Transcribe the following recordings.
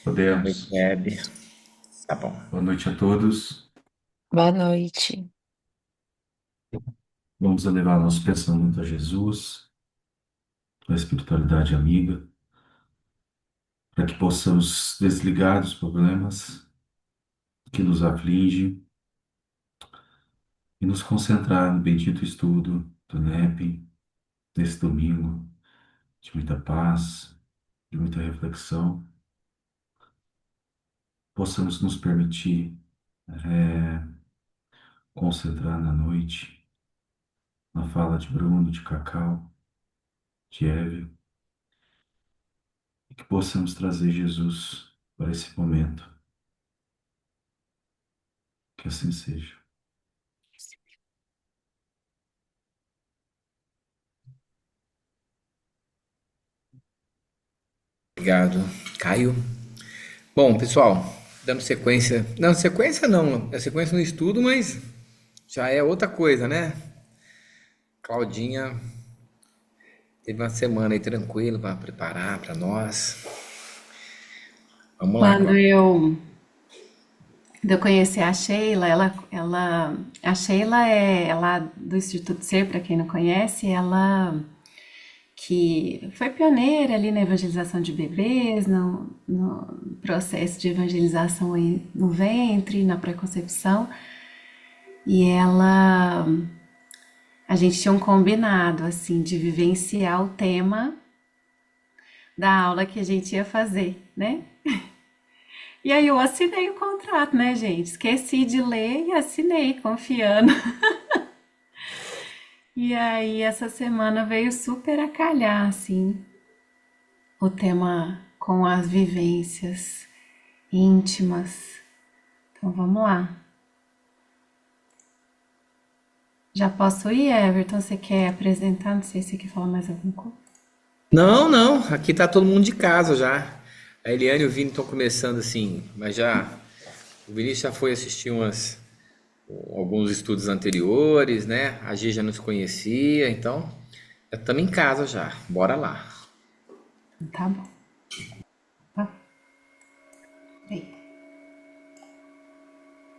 Podemos. Web. Tá bom. Boa noite a todos. Boa noite. Vamos elevar nosso pensamento a Jesus, a espiritualidade amiga, para que possamos desligar dos problemas que nos afligem e nos concentrar no bendito estudo do NEP, nesse domingo, de muita paz, de muita reflexão. Possamos nos permitir concentrar na noite, na fala de Bruno, de Cacau, de Eve, e que possamos trazer Jesus para esse momento. Que assim seja. Obrigado, Caio. Bom, pessoal, dando sequência. Não, sequência não. É sequência no estudo, mas já é outra coisa, né? Claudinha teve uma semana aí tranquila para preparar para nós. Vamos lá, Quando Cláudia. eu conheci a Sheila, a Sheila é lá do Instituto Ser, para quem não conhece, ela que foi pioneira ali na evangelização de bebês, no processo de evangelização aí no ventre, na pré-concepção, e a gente tinha um combinado, assim, de vivenciar o tema da aula que a gente ia fazer, né? E aí eu assinei o contrato, né, gente? Esqueci de ler e assinei, confiando. E aí essa semana veio super a calhar, assim, o tema com as vivências íntimas. Então vamos lá. Já posso ir, Everton? Você quer apresentar? Não sei se você quer falar mais alguma coisa. Não, não. Aqui tá todo mundo de casa já. A Eliane e o Vini estão começando assim, mas já. O Vinícius já foi assistir alguns estudos anteriores, né? A Gi já nos conhecia, então já estamos em casa já. Bora lá. Então tá bom. Tá. Peraí.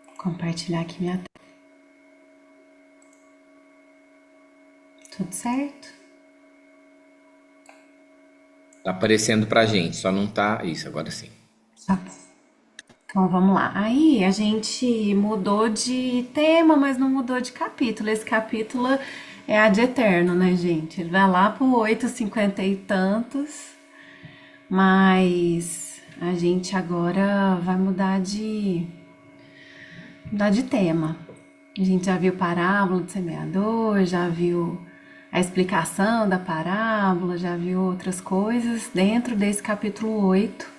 Vou compartilhar aqui minha tela. Tudo certo? Tá aparecendo pra gente, só não tá. Isso, agora sim. Tá bom. Então vamos lá. Aí a gente mudou de tema, mas não mudou de capítulo. Esse capítulo é ad eterno, né, gente? Ele vai lá pro 850 e tantos, mas a gente agora vai mudar de tema. A gente já viu parábola do semeador, já viu a explicação da parábola, já viu outras coisas dentro desse capítulo 8.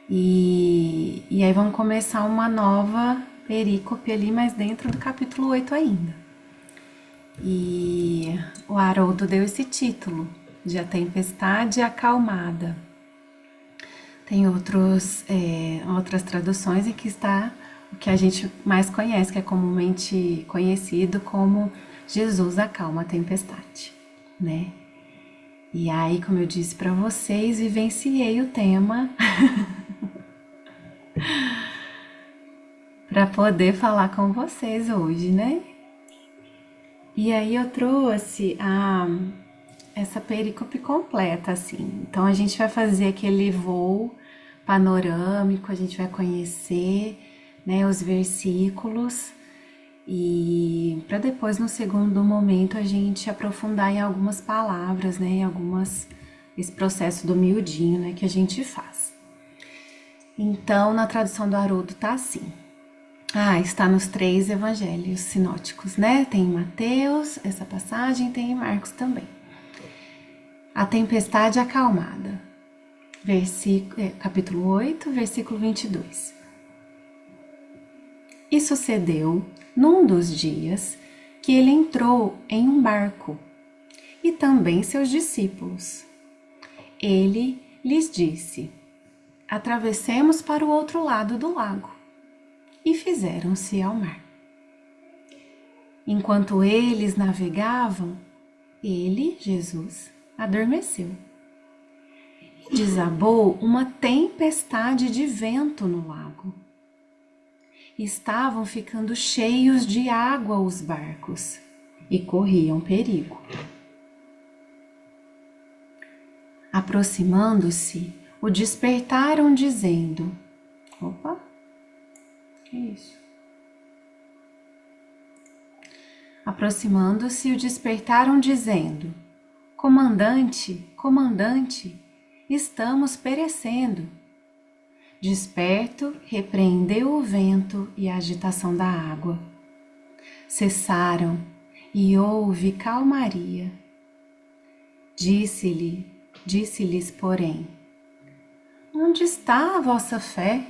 E aí vamos começar uma nova perícope ali, mas dentro do capítulo 8 ainda. E o Haroldo deu esse título de A Tempestade Acalmada. Tem outras traduções em que está o que a gente mais conhece, que é comumente conhecido como Jesus acalma a tempestade, né? E aí, como eu disse para vocês, vivenciei o tema para poder falar com vocês hoje, né? E aí eu trouxe essa perícope completa, assim. Então a gente vai fazer aquele voo panorâmico, a gente vai conhecer, né, os versículos e para depois no segundo momento a gente aprofundar em algumas palavras, né, esse processo do miudinho, né, que a gente faz. Então na tradução do Haroldo tá assim. Está nos três evangelhos sinóticos, né? Tem em Mateus essa passagem, tem em Marcos também. A tempestade acalmada. Capítulo 8, versículo 22. E sucedeu, num dos dias, que ele entrou em um barco, e também seus discípulos. Ele lhes disse: atravessemos para o outro lado do lago. E fizeram-se ao mar. Enquanto eles navegavam, ele, Jesus, adormeceu. Desabou uma tempestade de vento no lago. Estavam ficando cheios de água os barcos e corriam perigo. Aproximando-se, o despertaram dizendo: Opa, que isso? Aproximando-se, o despertaram dizendo: Comandante, comandante, estamos perecendo. Desperto, repreendeu o vento e a agitação da água. Cessaram e houve calmaria. Disse-lhes, porém: Onde está a vossa fé?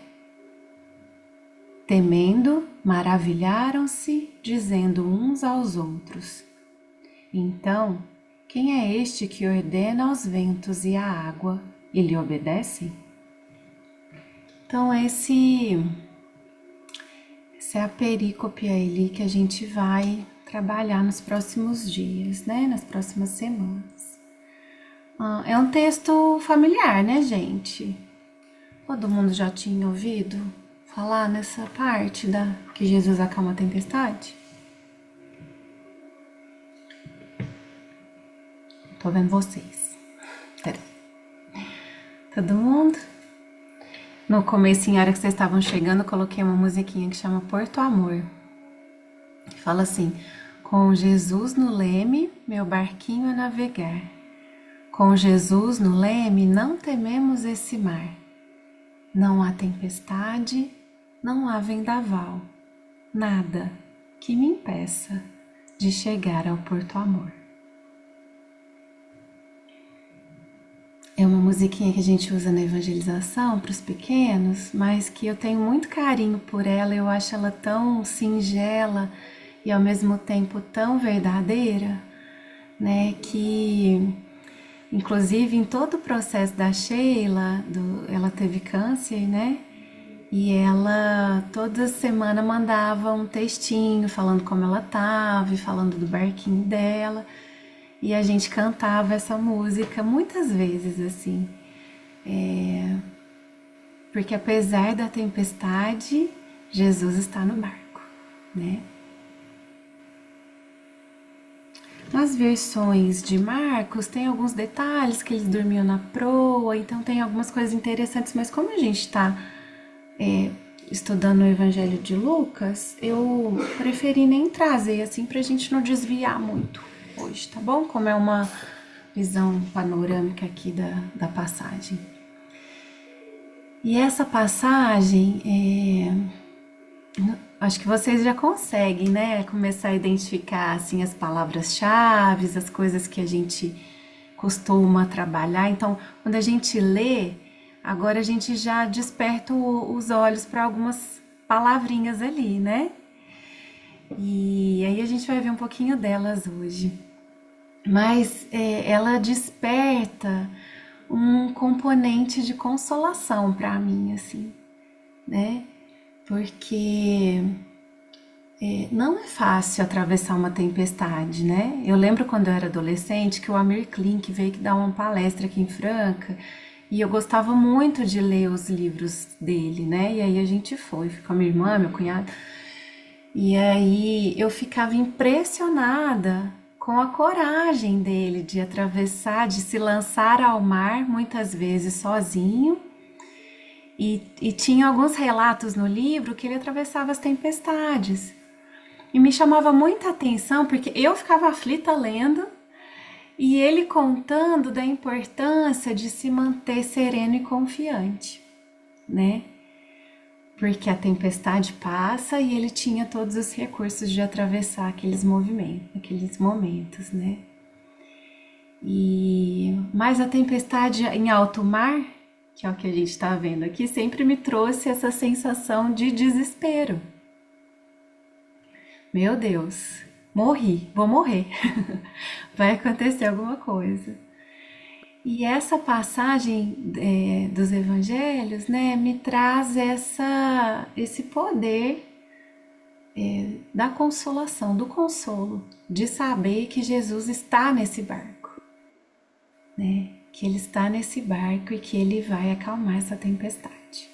Temendo, maravilharam-se, dizendo uns aos outros: Então, quem é este que ordena aos ventos e à água e lhe obedecem? Então, essa é a perícope ali que a gente vai trabalhar nos próximos dias, né? Nas próximas semanas. É um texto familiar, né, gente? Todo mundo já tinha ouvido falar nessa parte que Jesus acalma a tempestade? Tô vendo vocês. Peraí. Todo mundo? No comecinho, na hora que vocês estavam chegando, eu coloquei uma musiquinha que chama Porto Amor. Fala assim: com Jesus no leme, meu barquinho a navegar. Com Jesus no leme, não tememos esse mar. Não há tempestade, não há vendaval, nada que me impeça de chegar ao Porto Amor. É uma musiquinha que a gente usa na evangelização para os pequenos, mas que eu tenho muito carinho por ela. Eu acho ela tão singela e ao mesmo tempo tão verdadeira, né? Que, inclusive, em todo o processo da Sheila, ela teve câncer, né? E ela toda semana mandava um textinho falando como ela estava e falando do barquinho dela. E a gente cantava essa música muitas vezes, assim. Porque apesar da tempestade, Jesus está no barco, né? Nas versões de Marcos, tem alguns detalhes que eles dormiam na proa, então tem algumas coisas interessantes, mas como a gente está estudando o Evangelho de Lucas, eu preferi nem trazer, assim, pra gente não desviar muito hoje, tá bom? Como é uma visão panorâmica aqui da passagem. E essa passagem, acho que vocês já conseguem, né? Começar a identificar, assim, as palavras-chave, as coisas que a gente costuma trabalhar. Então, quando a gente lê, agora a gente já desperta os olhos para algumas palavrinhas ali, né? E aí a gente vai ver um pouquinho delas hoje. Mas ela desperta um componente de consolação para mim, assim, né? Porque não é fácil atravessar uma tempestade, né? Eu lembro quando eu era adolescente que o Amir Klink veio dar uma palestra aqui em Franca e eu gostava muito de ler os livros dele, né? E aí a gente foi com a minha irmã, meu cunhado. E aí eu ficava impressionada com a coragem dele de atravessar, de se lançar ao mar, muitas vezes sozinho. E tinha alguns relatos no livro que ele atravessava as tempestades. E me chamava muita atenção porque eu ficava aflita lendo e ele contando da importância de se manter sereno e confiante, né? Porque a tempestade passa e ele tinha todos os recursos de atravessar aqueles momentos, né? Mas a tempestade em alto mar, que é o que a gente está vendo aqui, sempre me trouxe essa sensação de desespero. Meu Deus, vou morrer, vai acontecer alguma coisa. E essa passagem dos evangelhos, né, me traz esse poder da consolação, do consolo, de saber que Jesus está nesse barco, né? que ele está nesse barco e que ele vai acalmar essa tempestade.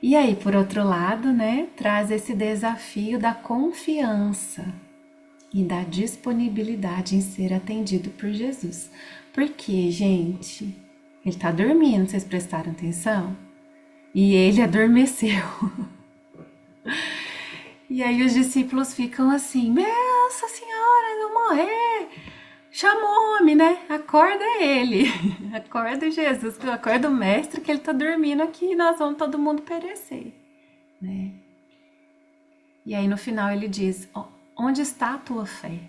E aí, por outro lado, né, traz esse desafio da confiança e da disponibilidade em ser atendido por Jesus. Porque, gente, ele está dormindo, vocês prestaram atenção? E ele adormeceu. E aí os discípulos ficam assim, Nossa Senhora, eu vou morrer. Chama o homem, né? Acorda ele. Acorda Jesus, acorda o mestre que ele tá dormindo aqui e nós vamos todo mundo perecer, né? E aí no final ele diz, onde está a tua fé?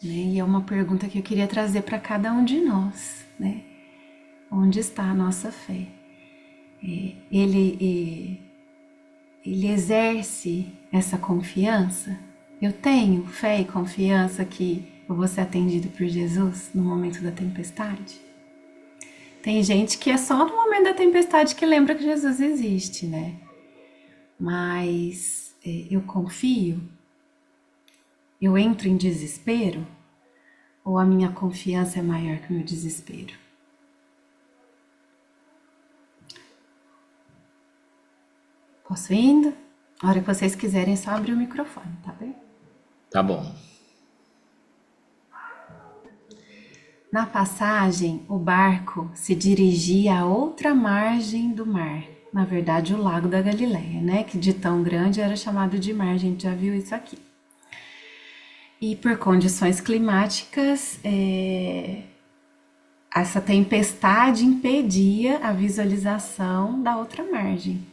Né? E é uma pergunta que eu queria trazer para cada um de nós, né? Onde está a nossa fé? Ele exerce essa confiança? Eu tenho fé e confiança que eu vou ser atendido por Jesus no momento da tempestade? Tem gente que é só no momento da tempestade que lembra que Jesus existe, né? Mas eu confio? Eu entro em desespero? Ou a minha confiança é maior que o meu desespero? Posso ir indo? A hora que vocês quiserem, é só abrir o microfone, tá bem? Tá bom. Na passagem, o barco se dirigia a outra margem do mar. Na verdade, o Lago da Galileia, né? Que de tão grande era chamado de mar, a gente já viu isso aqui. E por condições climáticas, essa tempestade impedia a visualização da outra margem,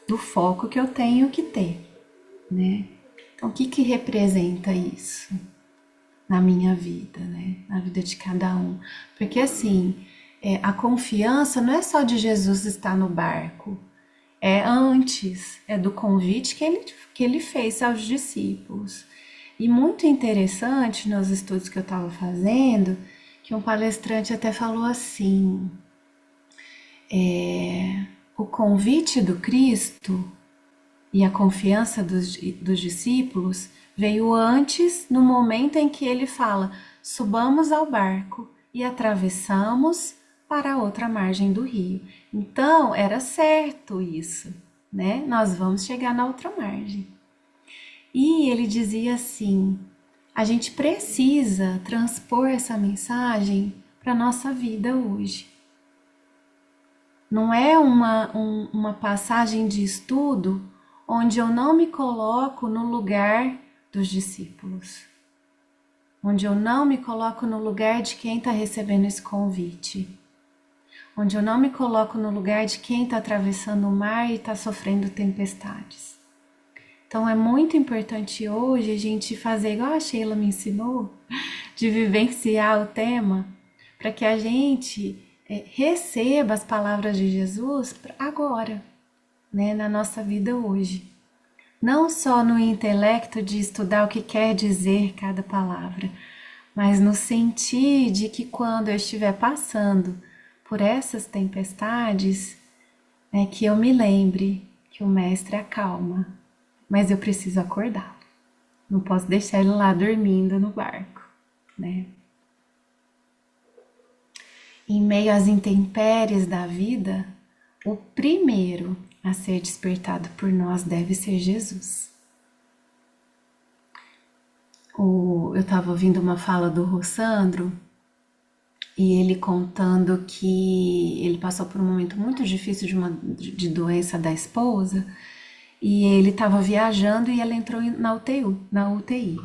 do foco que eu tenho que ter, né? Então, o que representa isso na minha vida, né? Na vida de cada um? Porque assim, a confiança não é só de Jesus estar no barco, é antes, é do convite que ele fez aos discípulos. E muito interessante nos estudos que eu estava fazendo, que um palestrante até falou assim, o convite do Cristo e a confiança dos discípulos veio antes, no momento em que ele fala, subamos ao barco e atravessamos para a outra margem do rio. Então, era certo isso, né? Nós vamos chegar na outra margem. E ele dizia assim, a gente precisa transpor essa mensagem para a nossa vida hoje. Não é uma passagem de estudo onde eu não me coloco no lugar dos discípulos, onde eu não me coloco no lugar de quem está recebendo esse convite, onde eu não me coloco no lugar de quem está atravessando o mar e está sofrendo tempestades. Então é muito importante hoje a gente fazer igual a Sheila me ensinou, de vivenciar o tema, para que a gente receba as palavras de Jesus agora, né, na nossa vida hoje. Não só no intelecto de estudar o que quer dizer cada palavra, mas no sentir de que quando eu estiver passando por essas tempestades, que eu me lembre que o Mestre acalma, mas eu preciso acordá-lo. Não posso deixar ele lá dormindo no barco, né? Em meio às intempéries da vida, o primeiro a ser despertado por nós deve ser Jesus. Eu estava ouvindo uma fala do Rossandro e ele contando que ele passou por um momento muito difícil de doença da esposa e ele estava viajando e ela entrou na UTI.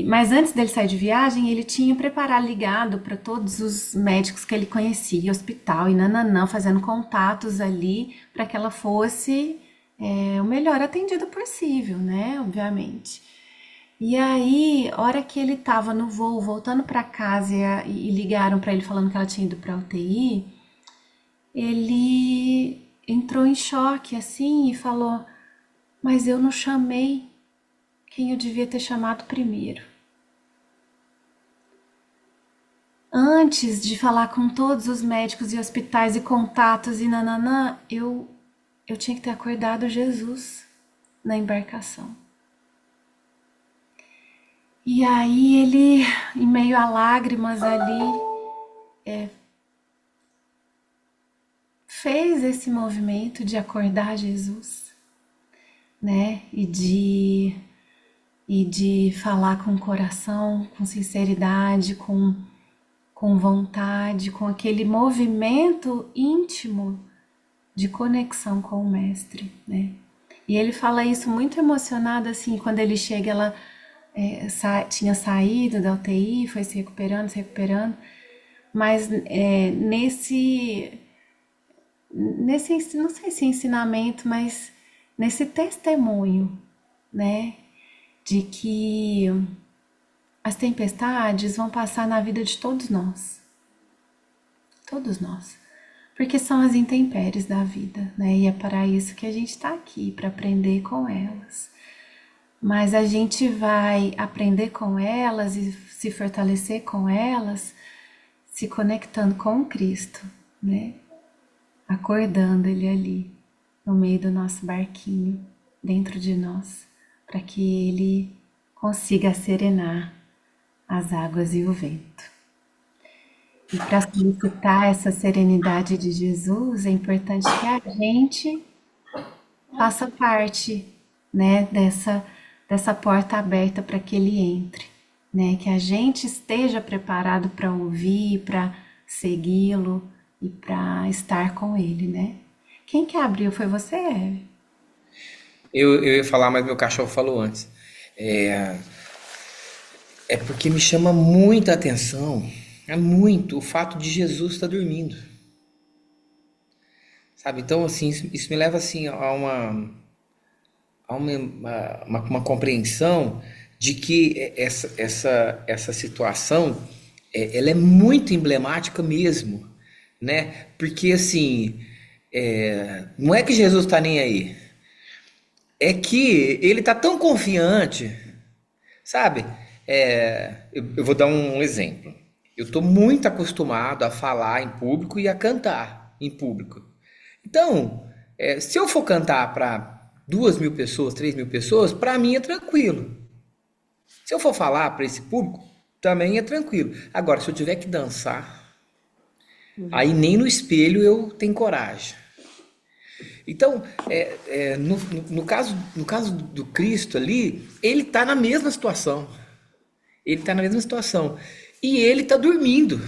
Mas antes dele sair de viagem, ele tinha ligado para todos os médicos que ele conhecia, hospital e nananã, fazendo contatos ali para que ela fosse o melhor atendida possível, né? Obviamente. E aí, hora que ele estava no voo, voltando para casa e ligaram para ele falando que ela tinha ido para a UTI, ele entrou em choque assim e falou: mas eu não chamei quem eu devia ter chamado primeiro. Antes de falar com todos os médicos e hospitais e contatos e nananã, eu tinha que ter acordado Jesus na embarcação. E aí ele, em meio a lágrimas ali, fez esse movimento de acordar Jesus, né? E de falar com o coração, com sinceridade, com vontade, com aquele movimento íntimo de conexão com o mestre, né? E ele fala isso muito emocionado, assim, quando ele chega, ela tinha saído da UTI, foi se recuperando, mas não sei se ensinamento, mas nesse testemunho, né, de que as tempestades vão passar na vida de todos nós, porque são as intempéries da vida, né, e é para isso que a gente está aqui, para aprender com elas. Mas a gente vai aprender com elas e se fortalecer com elas, se conectando com o Cristo, né? Acordando Ele ali, no meio do nosso barquinho, dentro de nós, para que Ele consiga serenar as águas e o vento. E para solicitar essa serenidade de Jesus, é importante que a gente faça parte, né, dessa porta aberta para que Ele entre, né? Que a gente esteja preparado para ouvir, para segui-lo e para estar com Ele, né? Quem que abriu foi você, Eve? Eu ia falar, mas meu cachorro falou antes. É, é porque me chama muita atenção, é muito, o fato de Jesus estar dormindo, sabe? Então, assim, isso me leva assim a uma compreensão de que essa situação ela é muito emblemática mesmo, né? Porque assim, não é que Jesus está nem aí, é que ele está tão confiante, sabe? Eu vou dar um exemplo. Eu estou muito acostumado a falar em público e a cantar em público. Então, se eu for cantar para 2.000 pessoas, 3.000 pessoas, para mim é tranquilo. Se eu for falar para esse público, também é tranquilo. Agora, se eu tiver que dançar, aí nem no espelho eu tenho coragem. Então, no caso do Cristo ali, ele está na mesma situação. Ele está na mesma situação. E ele está dormindo,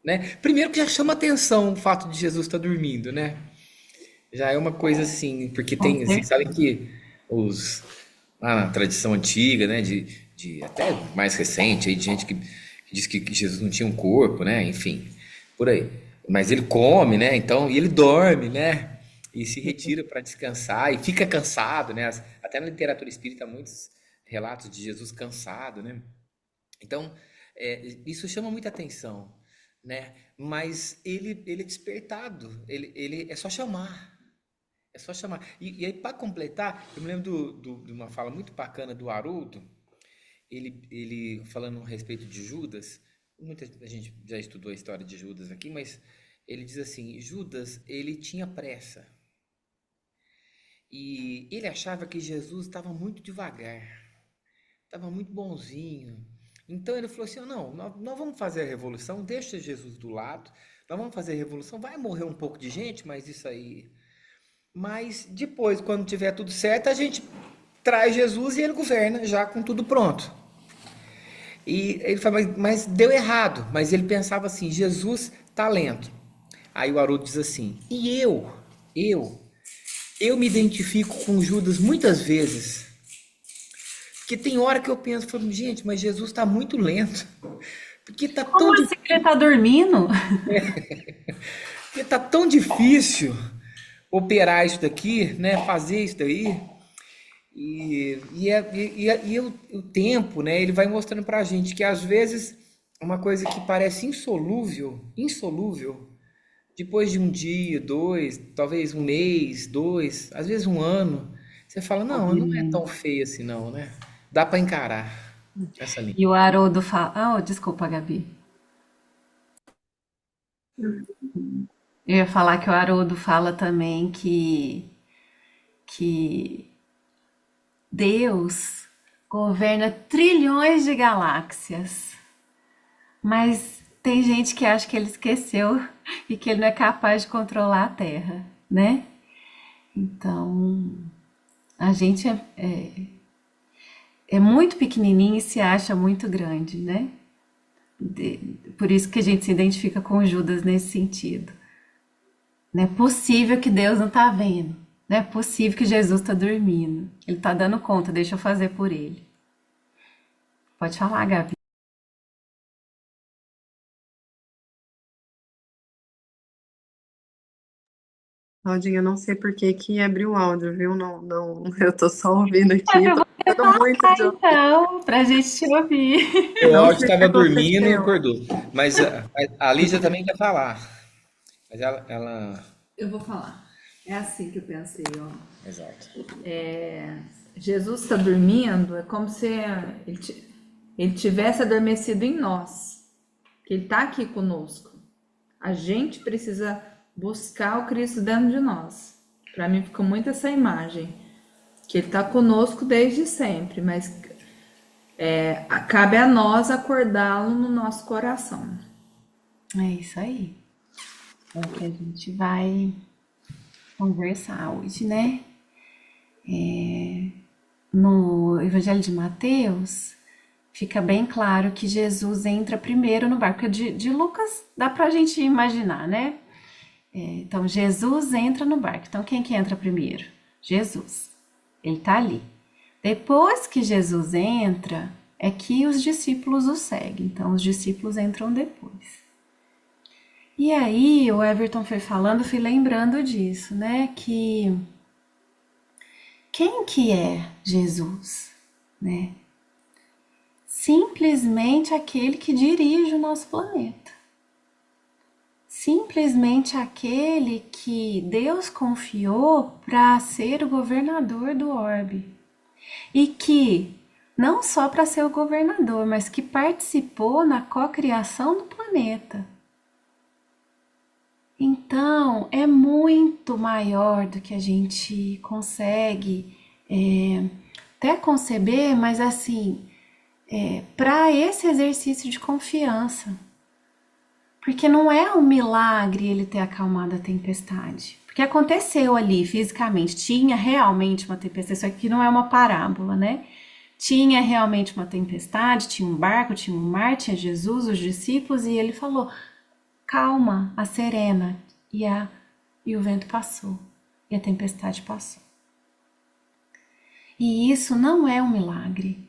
né? Primeiro que já chama atenção o fato de Jesus estar dormindo, né? Já é uma coisa assim, porque Com tem, assim, certeza. sabe que lá na tradição antiga, né, de até mais recente, aí, de gente que diz que Jesus não tinha um corpo, né, enfim, por aí. Mas ele come, né, então, e ele dorme, né, e se retira para descansar e fica cansado, né, até na literatura espírita há muitos relatos de Jesus cansado, né. Então, isso chama muita atenção, né, mas ele é despertado, ele é só chamar. É só chamar. E aí, para completar, eu me lembro de uma fala muito bacana do Haroldo, ele falando a respeito de Judas. Muita gente já estudou a história de Judas aqui, mas ele diz assim: Judas, ele tinha pressa. E ele achava que Jesus estava muito devagar, estava muito bonzinho. Então ele falou assim: não, nós vamos fazer a revolução, deixa Jesus do lado, nós vamos fazer a revolução, vai morrer um pouco de gente, mas isso aí. Mas depois, quando tiver tudo certo, a gente traz Jesus e ele governa já com tudo pronto. E ele fala, mas deu errado. Mas ele pensava assim, Jesus tá lento. Aí o Haroldo diz assim, e eu, eu me identifico com Judas muitas vezes. Porque tem hora que eu penso, falo, gente, mas Jesus está muito lento. Porque tá tão, Como assim que ele tá dormindo? porque tá tão difícil operar isso daqui, né? Fazer isso daí. E o tempo, né? Ele vai mostrando pra gente que às vezes uma coisa que parece insolúvel, depois de um dia, dois, talvez um mês, dois, às vezes um ano, você fala, não é tão feio assim não, né? Dá pra encarar essa linha. E o Haroldo fala. Oh, desculpa, Gabi. Eu ia falar que o Haroldo fala também que Deus governa trilhões de galáxias. Mas tem gente que acha que ele esqueceu e que ele não é capaz de controlar a Terra, né? Então, a gente é muito pequenininho e se acha muito grande, né? Por isso que a gente se identifica com Judas nesse sentido. Não é possível que Deus não está vendo. Não é possível que Jesus está dormindo. Ele está dando conta, deixa eu fazer por ele. Pode falar, Gabi. Claudinha, eu não sei por que que abriu o áudio, viu? Não, não, eu tô só ouvindo É aqui, pra tô você gostando muito falar, de ouvir. então, pra gente te ouvir. O Não áudio sei o que estava dormindo, aconteceu. acordou. Mas a Lígia também quer falar. Mas ela... Eu vou falar. É assim que eu pensei, ó. Exato. Jesus está dormindo, é como se ele tivesse adormecido em nós, que ele está aqui conosco. A gente precisa buscar o Cristo dentro de nós. Para mim fica muito essa imagem, que ele está conosco desde sempre, mas cabe a nós acordá-lo no nosso coração. É isso aí. É o que a gente vai conversar hoje, né? No Evangelho de Mateus, fica bem claro que Jesus entra primeiro no barco. De Lucas dá pra gente imaginar, né? Então, Jesus entra no barco. Então, quem que entra primeiro? Jesus. Ele tá ali. Depois que Jesus entra, é que os discípulos o seguem. Então, os discípulos entram depois. E aí, o Everton foi falando, fui lembrando disso, né? Que quem que é Jesus, né? Simplesmente aquele que dirige o nosso planeta. Simplesmente aquele que Deus confiou para ser o governador do orbe. E que, não só para ser o governador, mas que participou na cocriação do planeta. Então, é muito maior do que a gente consegue até conceber, mas assim, para esse exercício de confiança. Porque não é um milagre ele ter acalmado a tempestade. Porque aconteceu ali fisicamente, tinha realmente uma tempestade, isso aqui não é uma parábola, né? Tinha realmente uma tempestade, tinha um barco, tinha um mar, tinha Jesus, os discípulos, e ele falou: calma, a serena, e o vento passou, e a tempestade passou. E isso não é um milagre.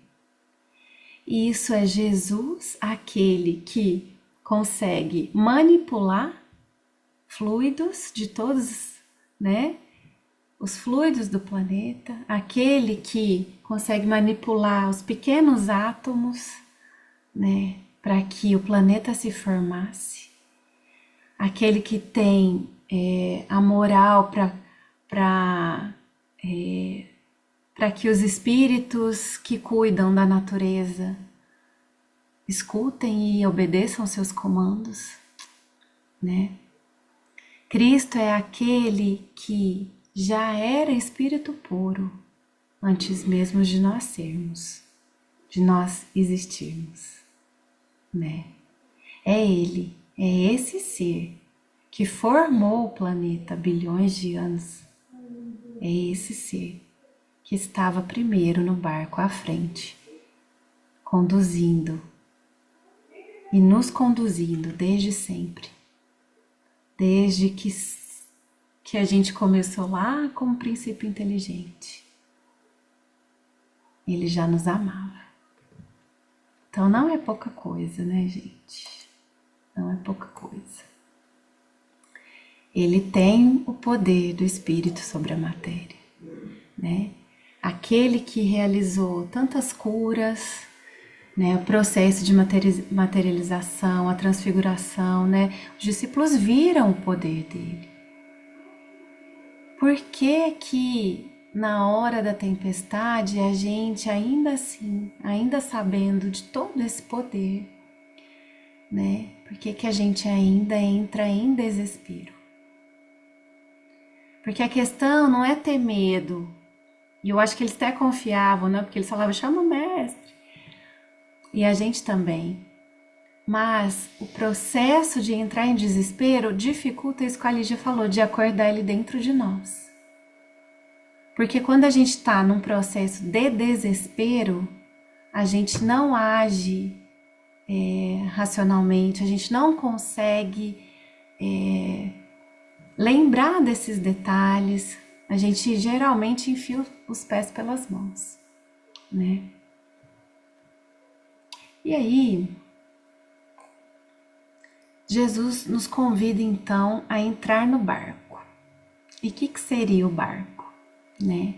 Isso é Jesus, aquele que consegue manipular fluidos de todos, né? Os fluidos do planeta, aquele que consegue manipular os pequenos átomos, né? Para que o planeta se formasse. Aquele que tem a moral para que os espíritos que cuidam da natureza escutem e obedeçam seus comandos, né? Cristo é aquele que já era espírito puro antes mesmo de nós sermos, de nós existirmos, né? É Ele, é esse ser que formou o planeta há bilhões de anos. É esse ser que estava primeiro no barco à frente, conduzindo e nos conduzindo desde sempre. Desde que a gente começou lá como princípio inteligente. Ele já nos amava. Então não é pouca coisa, né, gente? Não é pouca coisa. Ele tem o poder do Espírito sobre a matéria, né? Aquele que realizou tantas curas, né? O processo de materialização, a transfiguração, né? Os discípulos viram o poder dele. Por que que na hora da tempestade a gente ainda assim, ainda sabendo de todo esse poder, né? Por que que a gente ainda entra em desespero? Porque a questão não é ter medo. E eu acho que eles até confiavam, né? Porque eles falavam, chama terrestre. E a gente também. Mas o processo de entrar em desespero dificulta isso que a Lígia falou, de acordar ele dentro de nós. Porque quando a gente está num processo de desespero, a gente não age racionalmente, a gente não consegue lembrar desses detalhes, a gente geralmente enfia os pés pelas mãos, né? E aí, Jesus nos convida então a entrar no barco. E o que seria o barco, né?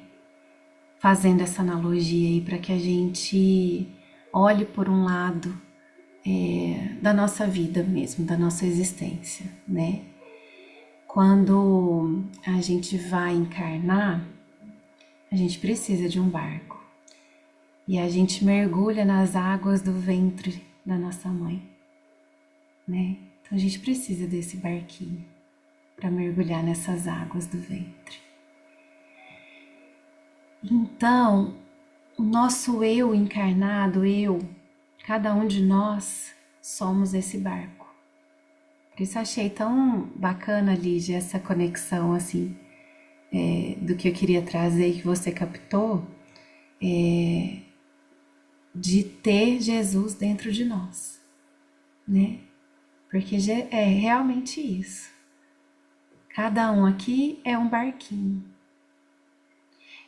Fazendo essa analogia aí para que a gente olhe por um lado da nossa vida mesmo, da nossa existência, né? Quando a gente vai encarnar, a gente precisa de um barco. E a gente mergulha nas águas do ventre da nossa mãe, né? Então a gente precisa desse barquinho para mergulhar nessas águas do ventre. Então, o nosso eu encarnado, cada um de nós somos esse barco. Por isso achei tão bacana, Lígia, essa conexão assim do que eu queria trazer e que você captou, de ter Jesus dentro de nós, né? Porque é realmente isso. Cada um aqui é um barquinho.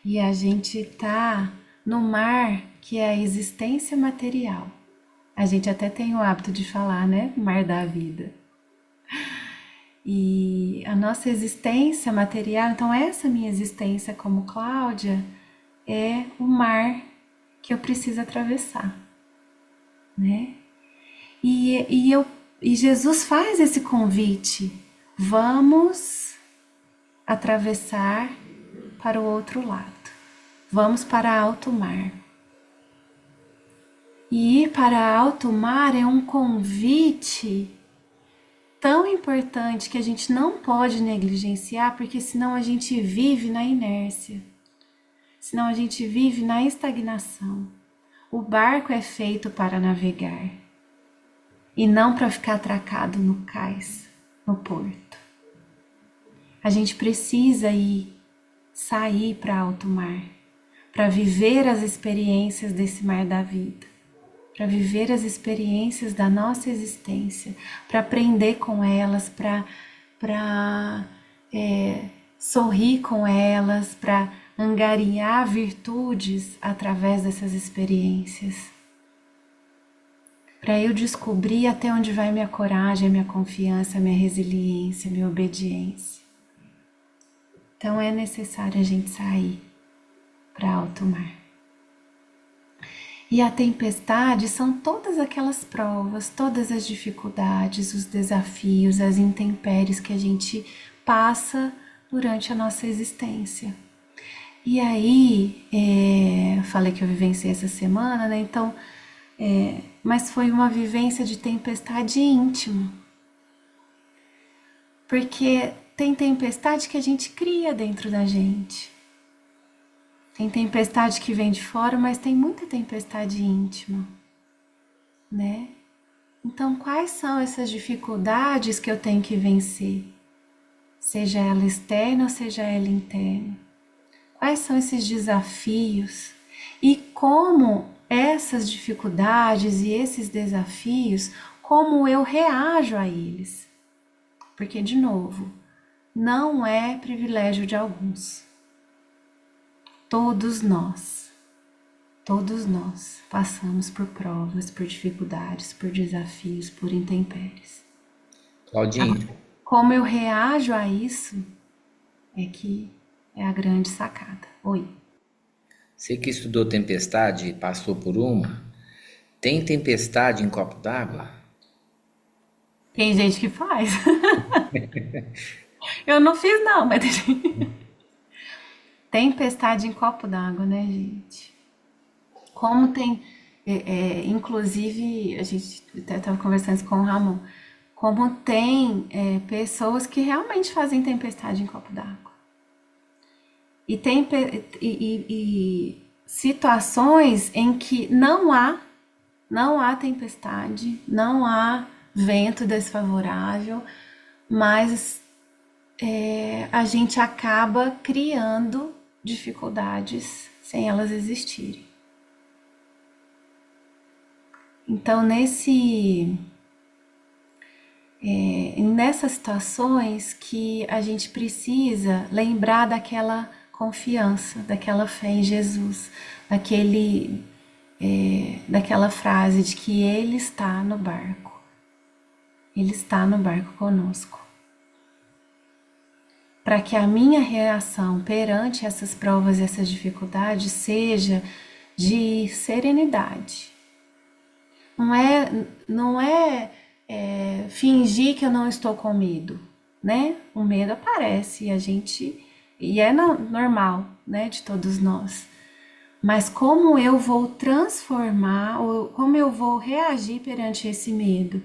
E a gente tá no mar que é a existência material. A gente até tem o hábito de falar, né? Mar da vida. E a nossa existência material, então essa minha existência como Cláudia, é o mar que eu preciso atravessar, né? E Jesus faz esse convite, vamos atravessar para o outro lado, vamos para alto mar. E ir para alto mar é um convite tão importante que a gente não pode negligenciar, porque senão a gente vive na inércia, senão a gente vive na estagnação. O barco é feito para navegar e não para ficar atracado no cais, no porto. A gente precisa sair para alto mar, para viver as experiências desse mar da vida, para viver as experiências da nossa existência, para aprender com elas, para sorrir com elas, para angariar virtudes através dessas experiências. Para eu descobrir até onde vai minha coragem, minha confiança, minha resiliência, minha obediência. Então é necessário a gente sair para alto mar. E a tempestade são todas aquelas provas, todas as dificuldades, os desafios, as intempéries que a gente passa durante a nossa existência. E aí, falei que eu vivenciei essa semana, né? Então, mas foi uma vivência de tempestade íntima. Porque tem tempestade que a gente cria dentro da gente. Tem tempestade que vem de fora, mas tem muita tempestade íntima, né? Então, quais são essas dificuldades que eu tenho que vencer? Seja ela externa ou seja ela interna. Quais são esses desafios? E como essas dificuldades e esses desafios, como eu reajo a eles? Porque, de novo, não é privilégio de alguns. Todos nós passamos por provas, por dificuldades, por desafios, por intempéries. Claudinho, Como eu reajo a isso é que é a grande sacada. Oi. você que estudou tempestade e passou por uma, tem tempestade em copo d'água? Tem gente que faz. Eu não fiz não, mas tem gente... Tempestade em copo d'água, né, gente? Como tem... inclusive, a gente até estava conversando isso com o Ramon, como tem pessoas que realmente fazem tempestade em copo d'água. E situações em que não há tempestade, não há vento desfavorável, mas a gente acaba criando dificuldades sem elas existirem. Então, nessas situações que a gente precisa lembrar daquela confiança, daquela fé em Jesus, daquela frase de que Ele está no barco. Ele está no barco conosco. Para que a minha reação perante essas provas e essas dificuldades seja de serenidade. Não é fingir que eu não estou com medo, né? O medo aparece e é normal, né, de todos nós. Mas como eu vou transformar, ou como eu vou reagir perante esse medo?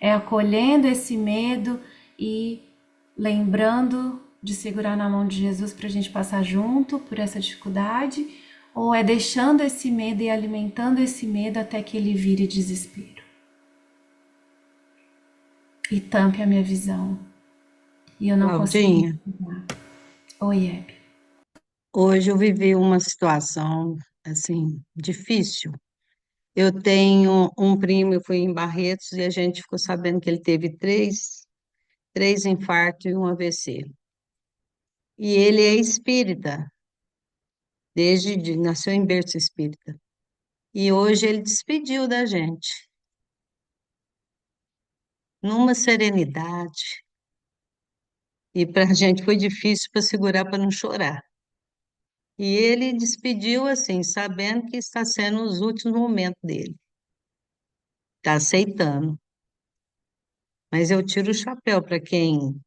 É acolhendo esse medo e lembrando de segurar na mão de Jesus para a gente passar junto por essa dificuldade? Ou é deixando esse medo e alimentando esse medo até que ele vire desespero? E tampe a minha visão. E eu não consigo. Claudinha, Oi, Hebe. hoje eu vivi uma situação assim difícil. Eu tenho um primo, eu fui em Barretos e a gente ficou sabendo que ele teve três infartos e um AVC. E ele é espírita, nasceu em berço espírita. E hoje ele despediu da gente, numa serenidade. E para a gente foi difícil para segurar para não chorar. E ele despediu assim, sabendo que está sendo os últimos momentos dele. Está aceitando. Mas eu tiro o chapéu para quem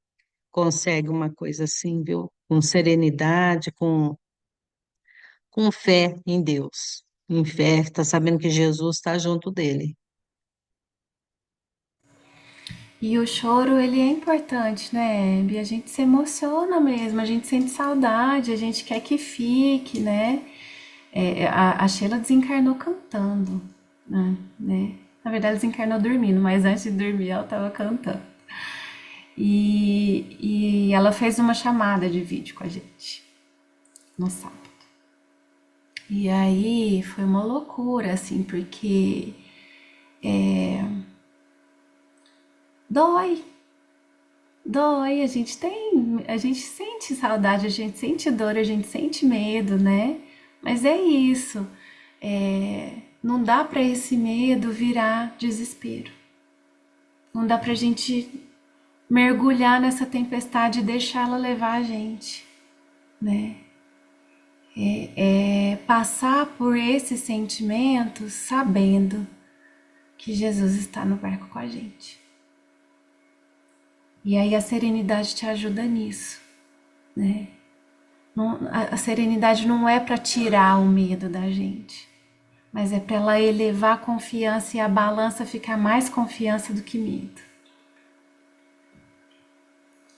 consegue uma coisa assim, viu? Com serenidade, com fé em Deus. Em fé, está sabendo que Jesus está junto dele. E o choro, ele é importante, né, Hebe? A gente se emociona mesmo, a gente sente saudade, a gente quer que fique, né? A Sheila desencarnou cantando, né? Na verdade, ela desencarnou dormindo, mas antes de dormir ela estava cantando. E ela fez uma chamada de vídeo com a gente no sábado. E aí foi uma loucura, assim, porque dói, dói, a gente sente saudade, a gente sente dor, a gente sente medo, né? Mas é isso, não dá para esse medo virar desespero. Não dá pra gente mergulhar nessa tempestade e deixar ela levar a gente, né? Passar por esses sentimentos sabendo que Jesus está no barco com a gente. E aí a serenidade te ajuda nisso, né? A serenidade não é para tirar o medo da gente, mas é para ela elevar a confiança e a balança ficar mais confiança do que medo.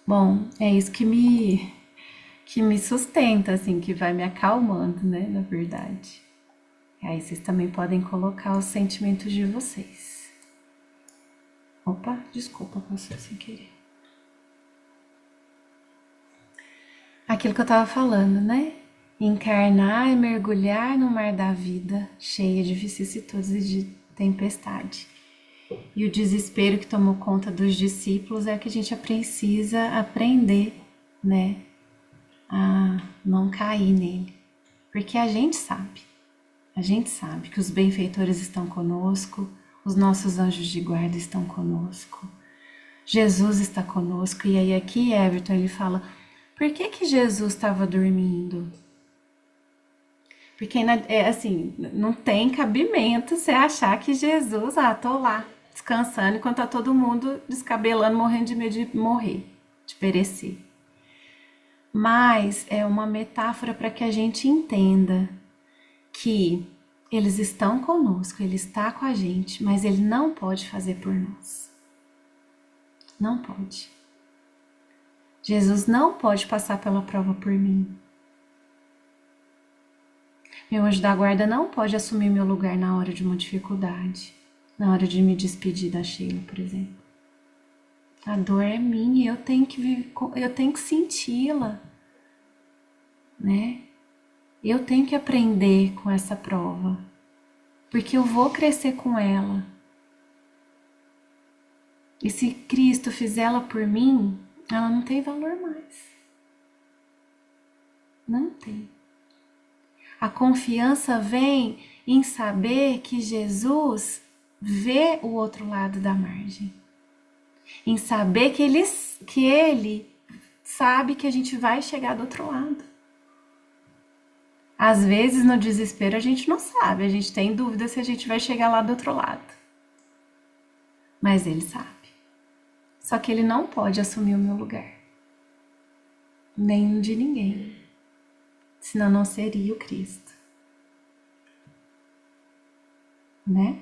Bom, é isso que me sustenta, assim, que vai me acalmando, né, na verdade. E aí vocês também podem colocar os sentimentos de vocês. Opa, desculpa, passou sem querer. Aquilo que eu tava falando, né? Encarnar e mergulhar no mar da vida, cheia de vicissitudes e de tempestade. E o desespero que tomou conta dos discípulos é que a gente precisa aprender, né? A não cair nele. Porque a gente sabe que os benfeitores estão conosco, os nossos anjos de guarda estão conosco, Jesus está conosco. E aí aqui Everton, ele fala, por que Jesus estava dormindo? Porque assim, não tem cabimento você achar que Jesus, tô lá descansando enquanto tá todo mundo descabelando, morrendo de medo de morrer, de perecer. Mas é uma metáfora para que a gente entenda que eles estão conosco, ele está com a gente, mas ele não pode fazer por nós. Não pode. Jesus não pode passar pela prova por mim. Meu anjo da guarda não pode assumir meu lugar na hora de uma dificuldade, na hora de me despedir da Sheila, por exemplo. A dor é minha, eu tenho que senti-la, né? Eu tenho que aprender com essa prova, porque eu vou crescer com ela. E se Cristo fizer ela por mim, ela não tem valor mais. Não tem. A confiança vem em saber que Jesus vê o outro lado da margem. Em saber que ele sabe que a gente vai chegar do outro lado. Às vezes, no desespero, a gente não sabe, a gente tem dúvida se a gente vai chegar lá do outro lado. Mas ele sabe. Só que ele não pode assumir o meu lugar. Nem o de ninguém. Senão não seria o Cristo. Né?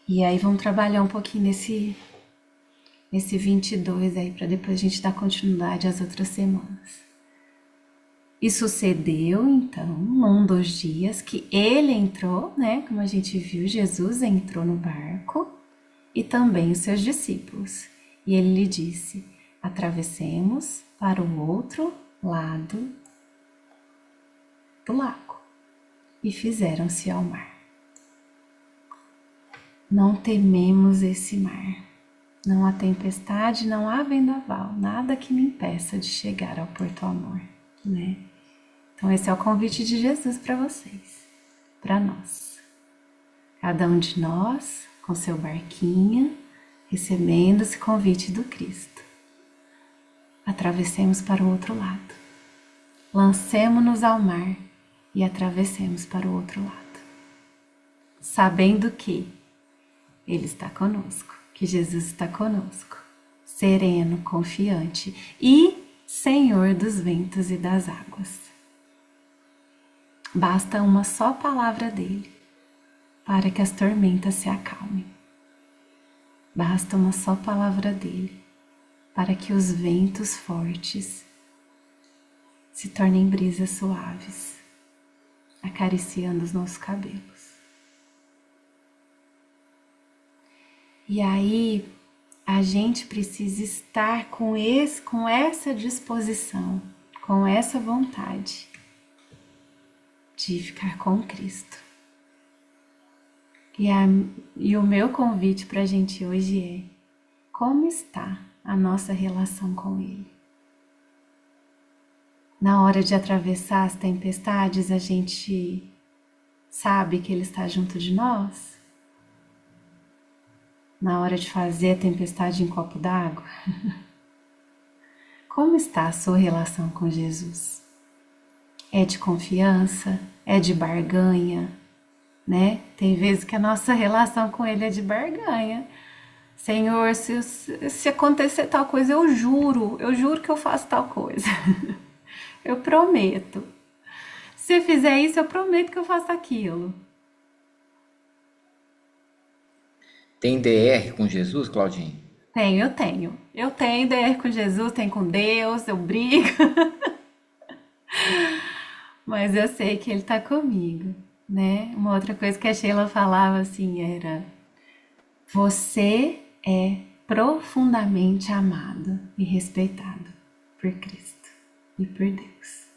E aí vamos trabalhar um pouquinho nesse 22 aí, para depois a gente dar continuidade às outras semanas. E sucedeu, então, num dos dias que ele entrou, né? Como a gente viu, Jesus entrou no barco e também os seus discípulos. E ele lhe disse: atravessemos para o outro lado do lago. E fizeram-se ao mar. Não tememos esse mar. Não há tempestade, não há vendaval, nada que me impeça de chegar ao Porto Amor, né? Então esse é o convite de Jesus para vocês, para nós. Cada um de nós com seu barquinho, recebendo esse convite do Cristo. Atravessemos para o outro lado. Lancemo-nos ao mar e atravessemos para o outro lado. Sabendo que Ele está conosco, que Jesus está conosco, sereno, confiante e Senhor dos ventos e das águas. Basta uma só palavra dele para que as tormentas se acalmem. Basta uma só palavra dele para que os ventos fortes se tornem brisas suaves, acariciando os nossos cabelos. E aí a gente precisa estar com essa disposição, com essa vontade de ficar com Cristo. E o meu convite para a gente hoje é: como está a nossa relação com Ele? Na hora de atravessar as tempestades, a gente sabe que Ele está junto de nós? Na hora de fazer a tempestade em copo d'água? Como está a sua relação com Jesus? É de confiança? É de barganha? Né? Tem vezes que a nossa relação com Ele é de barganha. Senhor, se acontecer tal coisa, eu juro que eu faço tal coisa. Eu prometo. Se fizer isso, eu prometo que eu faço aquilo. Tem DR com Jesus, Claudinho? Eu tenho. Eu tenho DR com Jesus, tenho com Deus, eu brigo. Mas eu sei que Ele tá comigo, né? Uma outra coisa que a Sheila falava assim era: você é profundamente amado e respeitado por Cristo e por Deus.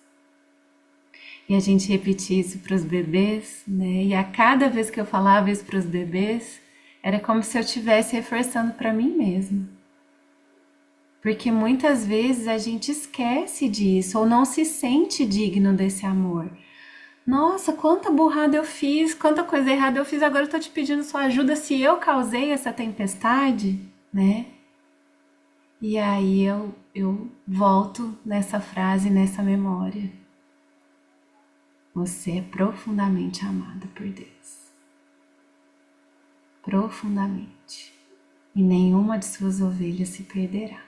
E a gente repetia isso para os bebês, né? E a cada vez que eu falava isso para os bebês, era como se eu estivesse reforçando para mim mesma. Porque muitas vezes a gente esquece disso ou não se sente digno desse amor. Nossa, quanta burrada eu fiz, quanta coisa errada eu fiz, agora eu tô te pedindo sua ajuda se eu causei essa tempestade, né? E aí eu volto nessa frase, nessa memória. Você é profundamente amado por Deus. Profundamente. E nenhuma de suas ovelhas se perderá.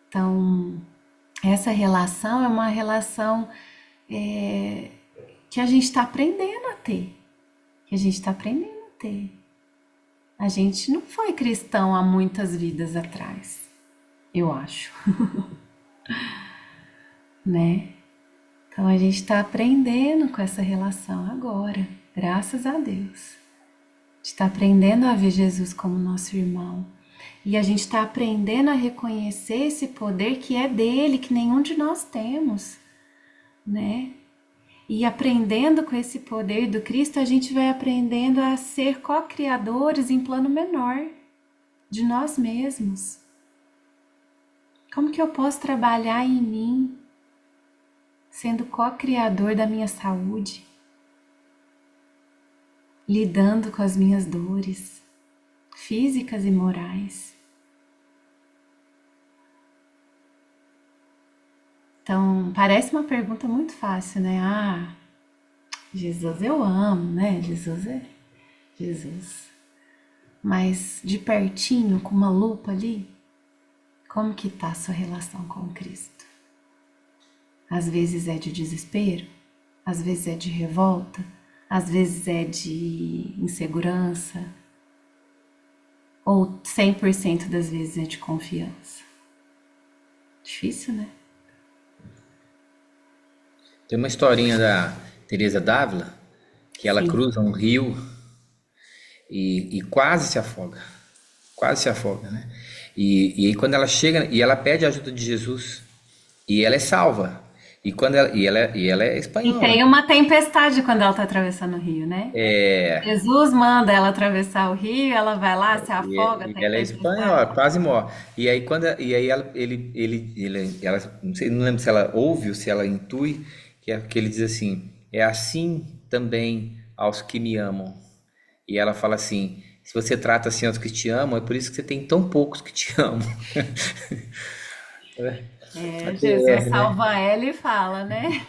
Então, essa relação é uma relação que a gente está aprendendo a ter. A gente não foi cristão há muitas vidas atrás, eu acho. né? Então a gente está aprendendo com essa relação agora, graças a Deus. A gente está aprendendo a ver Jesus como nosso irmão. E a gente está aprendendo a reconhecer esse poder que é dele, que nenhum de nós temos, né? E aprendendo com esse poder do Cristo, a gente vai aprendendo a ser co-criadores em plano menor de nós mesmos. Como que eu posso trabalhar em mim, sendo co-criador da minha saúde, lidando com as minhas dores físicas e morais? Então, parece uma pergunta muito fácil, né? Ah, Jesus eu amo, né? Jesus é Jesus. Mas de pertinho, com uma lupa ali, como que tá a sua relação com Cristo? Às vezes é de desespero, às vezes é de revolta, às vezes é de insegurança, ou 100% das vezes é de confiança. Difícil, né? Tem uma historinha da Teresa d'Ávila que ela Sim. cruza um rio e quase se afoga, né? E aí quando ela chega e ela pede a ajuda de Jesus e ela é salva. E ela é E espanhola. tem uma tempestade quando ela tá atravessando o rio, né? É, Jesus manda ela atravessar o rio, ela vai lá, se e, afoga, e tem ela é espanhola, tempestade. quase morre. E aí ela, não sei, não lembro se ela ouve ou se ela intui que ele diz assim: é assim também aos que me amam. E ela fala assim: se você trata assim aos que te amam, é por isso que você tem tão poucos que te amam. É, Jesus É, né? salva ela e fala, né?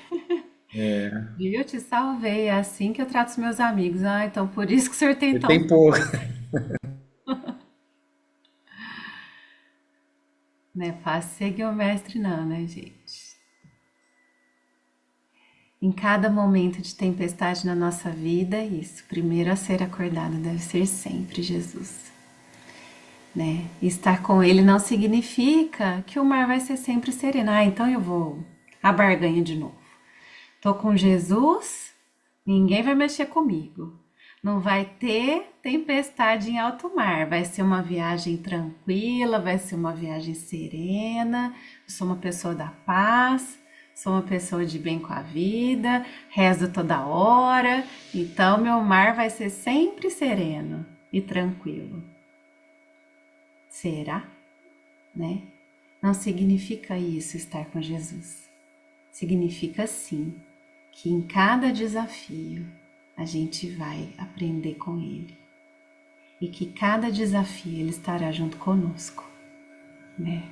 E eu te salvei, é assim que eu trato os meus amigos. Ah, então por isso que o senhor tem Você tão tem pouco, pouco. não é fácil seguir o mestre não, né, gente? Em cada momento de tempestade na nossa vida, é isso, primeiro a ser acordado deve ser sempre Jesus, né? E estar com ele não significa que o mar vai ser sempre sereno. Ah, então eu vou a barganha de novo. Tô com Jesus, ninguém vai mexer comigo. Não vai ter tempestade em alto mar. Vai ser uma viagem tranquila, vai ser uma viagem serena. Eu sou uma pessoa da paz, sou uma pessoa de bem com a vida, rezo toda hora. Então, meu mar vai ser sempre sereno e tranquilo. Será? Né? Não significa isso estar com Jesus. Significa sim que em cada desafio a gente vai aprender com ele e que cada desafio ele estará junto conosco, né?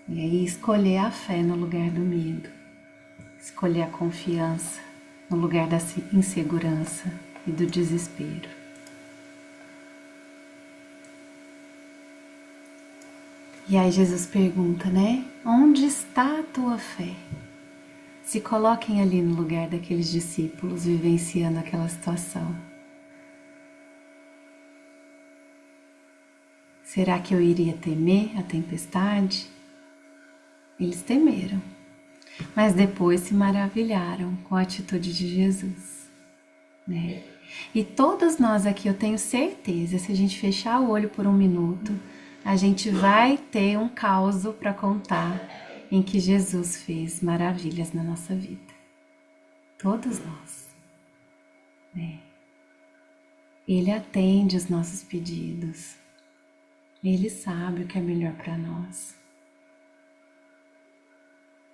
E aí escolher a fé no lugar do medo, escolher a confiança no lugar da insegurança e do desespero. E aí Jesus pergunta, né? Onde está a tua fé? Se coloquem ali no lugar daqueles discípulos vivenciando aquela situação. Será que eu iria temer a tempestade? Eles temeram, mas depois se maravilharam com a atitude de Jesus, né? E todos nós aqui, eu tenho certeza, se a gente fechar o olho por um minuto, a gente vai ter um caos para contar em que Jesus fez maravilhas na nossa vida. Todos nós, né? Ele atende os nossos pedidos. Ele sabe o que é melhor para nós.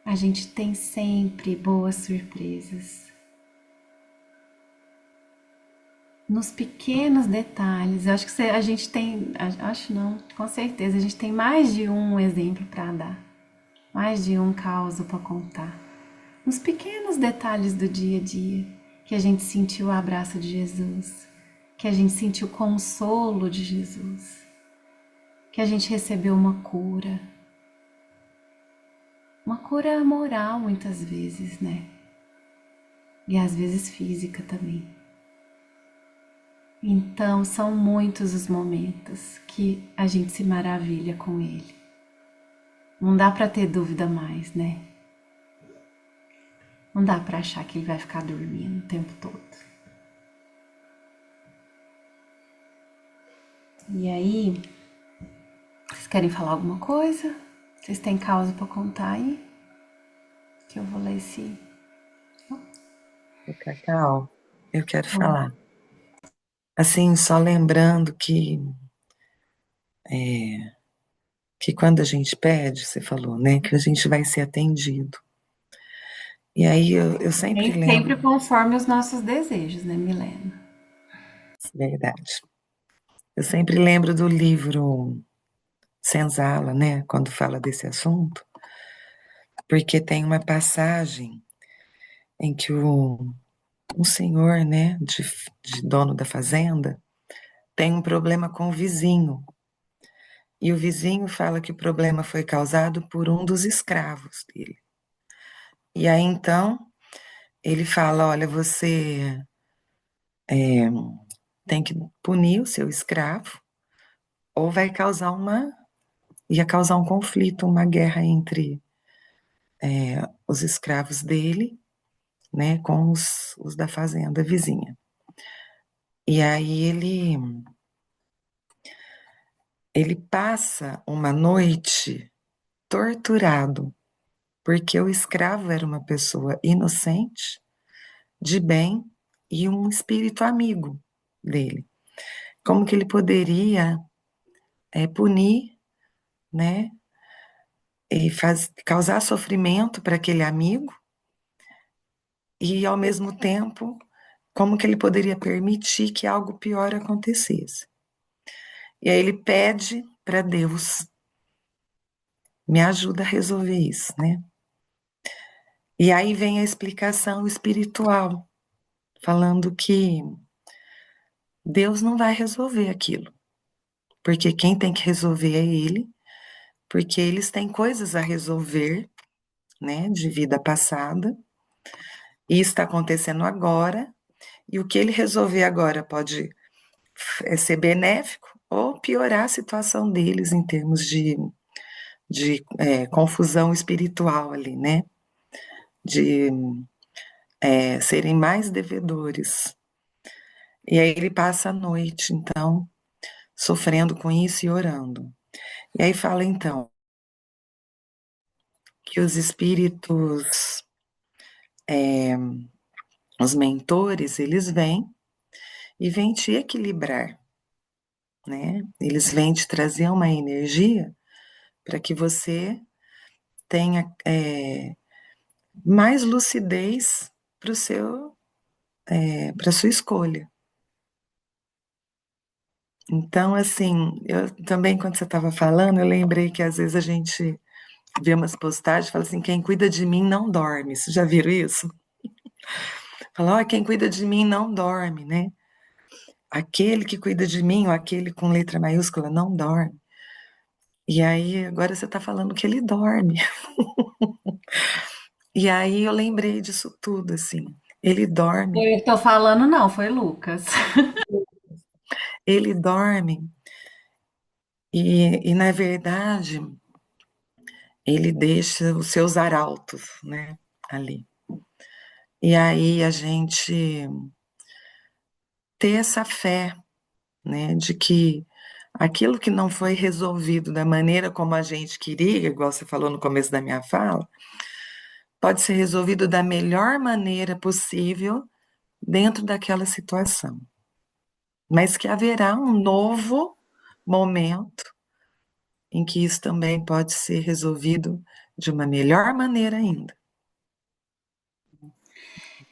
A gente tem sempre boas surpresas. Nos pequenos detalhes, eu acho que a gente tem, acho não, com certeza, a gente tem mais de um exemplo para dar, mais de um caos para contar. Nos pequenos detalhes do dia a dia, que a gente sentiu o abraço de Jesus, que a gente sentiu o consolo de Jesus, que a gente recebeu uma cura moral muitas vezes, né? E às vezes física também. Então são muitos os momentos que a gente se maravilha com ele. Não dá para ter dúvida mais, né? Não dá para achar que ele vai ficar dormindo o tempo todo. E aí, vocês querem falar alguma coisa? Vocês têm causa para contar aí? Que eu vou ler esse. O Cacau, eu quero falar. Assim, só lembrando que quando a gente pede, você falou, né, que a gente vai ser atendido. E aí eu sempre Nem sempre lembro, conforme os nossos desejos, né, Milena? verdade, eu sempre lembro do livro Senzala, né, quando fala desse assunto, porque tem uma passagem em que um senhor, né, de dono da fazenda, tem um problema com o vizinho. E o vizinho fala que o problema foi causado por um dos escravos dele. E aí então ele fala: olha, você tem que punir o seu escravo, ou ia causar um conflito, uma guerra entre os escravos dele, né, com os da fazenda vizinha. E aí ele passa uma noite torturado, porque o escravo era uma pessoa inocente, de bem e um espírito amigo dele. Como que ele poderia punir, né, e causar sofrimento para aquele amigo e, ao mesmo tempo, como que ele poderia permitir que algo pior acontecesse? E aí ele pede para Deus, me ajuda a resolver isso, né? E aí vem a explicação espiritual, falando que Deus não vai resolver aquilo, porque quem tem que resolver é ele, porque eles têm coisas a resolver, né, de vida passada, e está acontecendo agora, e o que ele resolver agora pode ser benéfico ou piorar a situação deles em termos de confusão espiritual ali, né? De serem mais devedores. E aí ele passa a noite, então, sofrendo com isso e orando. E aí fala, então, que os espíritos, os mentores, eles vêm e vêm te equilibrar, né? Eles vêm te trazer uma energia para que você tenha mais lucidez para o seu, para sua escolha. Então, assim, eu também, quando você estava falando, eu lembrei que às vezes a gente vê umas postagens e fala assim, quem cuida de mim não dorme. Vocês já viram isso? Fala, ó, quem cuida de mim não dorme, né? Aquele que cuida de mim, ou aquele com letra maiúscula, não dorme. E aí, agora você está falando que ele dorme. E aí eu lembrei disso tudo, assim. Ele dorme, Eu tô falando, não, foi Lucas. ele dorme, e na verdade, ele deixa os seus arautos, né, ali. E aí a gente ter essa fé, né, de que aquilo que não foi resolvido da maneira como a gente queria, igual você falou no começo da minha fala, pode ser resolvido da melhor maneira possível dentro daquela situação. Mas que haverá um novo momento em que isso também pode ser resolvido de uma melhor maneira ainda.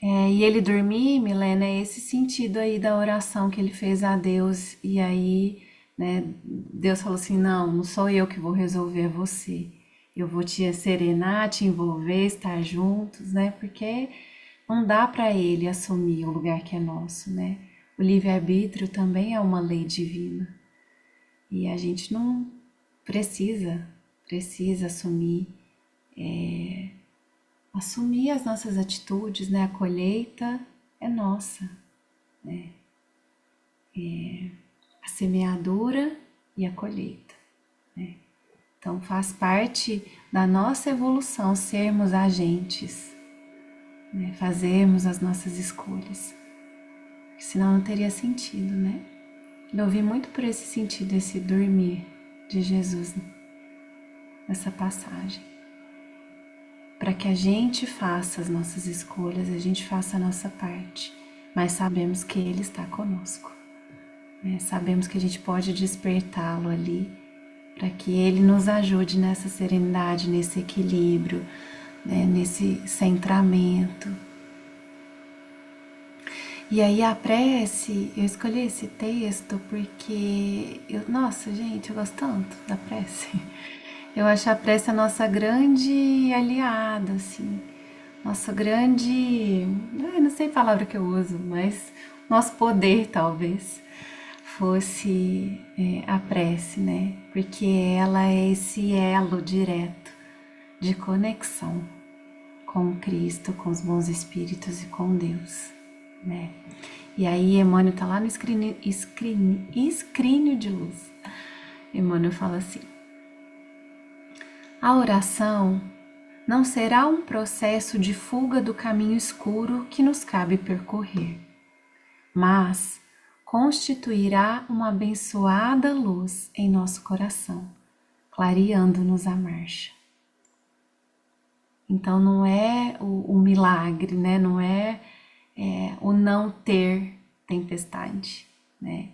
E ele dormir, Milena, é esse sentido aí da oração que ele fez a Deus. E aí, né, Deus falou assim: não, não sou eu que vou resolver, é você. Eu vou te serenar, te envolver, estar juntos, né? Porque não dá para ele assumir o lugar que é nosso, né? O livre-arbítrio também é uma lei divina. E a gente não precisa assumir as nossas atitudes, né? A colheita é nossa, a semeadura e a colheita, né? Então faz parte da nossa evolução sermos agentes, né? Fazermos as nossas escolhas. Senão não teria sentido, né? Eu ouvi muito por esse sentido, esse dormir de Jesus nessa passagem. Para que a gente faça as nossas escolhas, a gente faça a nossa parte, mas sabemos que Ele está conosco, né? Sabemos que a gente pode despertá-lo ali, para que Ele nos ajude nessa serenidade, nesse equilíbrio, né? Nesse centramento. E aí a prece, eu escolhi esse texto porque, nossa gente, eu gosto tanto da prece. Eu acho a prece a nossa grande aliada, assim, nossa grande, não sei a palavra que eu uso, mas nosso poder talvez fosse a prece, né? Porque ela é esse elo direto de conexão com Cristo, com os bons espíritos e com Deus, né? E aí Emmanuel tá lá no escrínio de luz. Emmanuel fala assim: a oração não será um processo de fuga do caminho escuro que nos cabe percorrer, mas constituirá uma abençoada luz em nosso coração, clareando-nos a marcha. Então não é o milagre, né? Não é o não ter tempestade, né?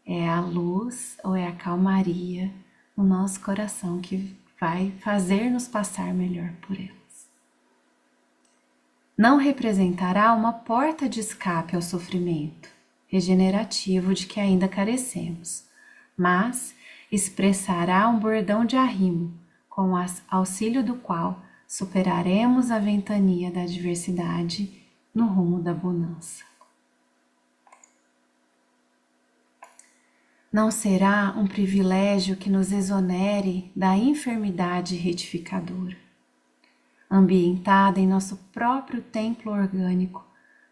É a luz ou é a calmaria no nosso coração que vai fazer-nos passar melhor por elas. Não representará uma porta de escape ao sofrimento regenerativo de que ainda carecemos, mas expressará um bordão de arrimo, com o auxílio do qual superaremos a ventania da adversidade no rumo da bonança. Não será um privilégio que nos exonere da enfermidade retificadora, ambientada em nosso próprio templo orgânico,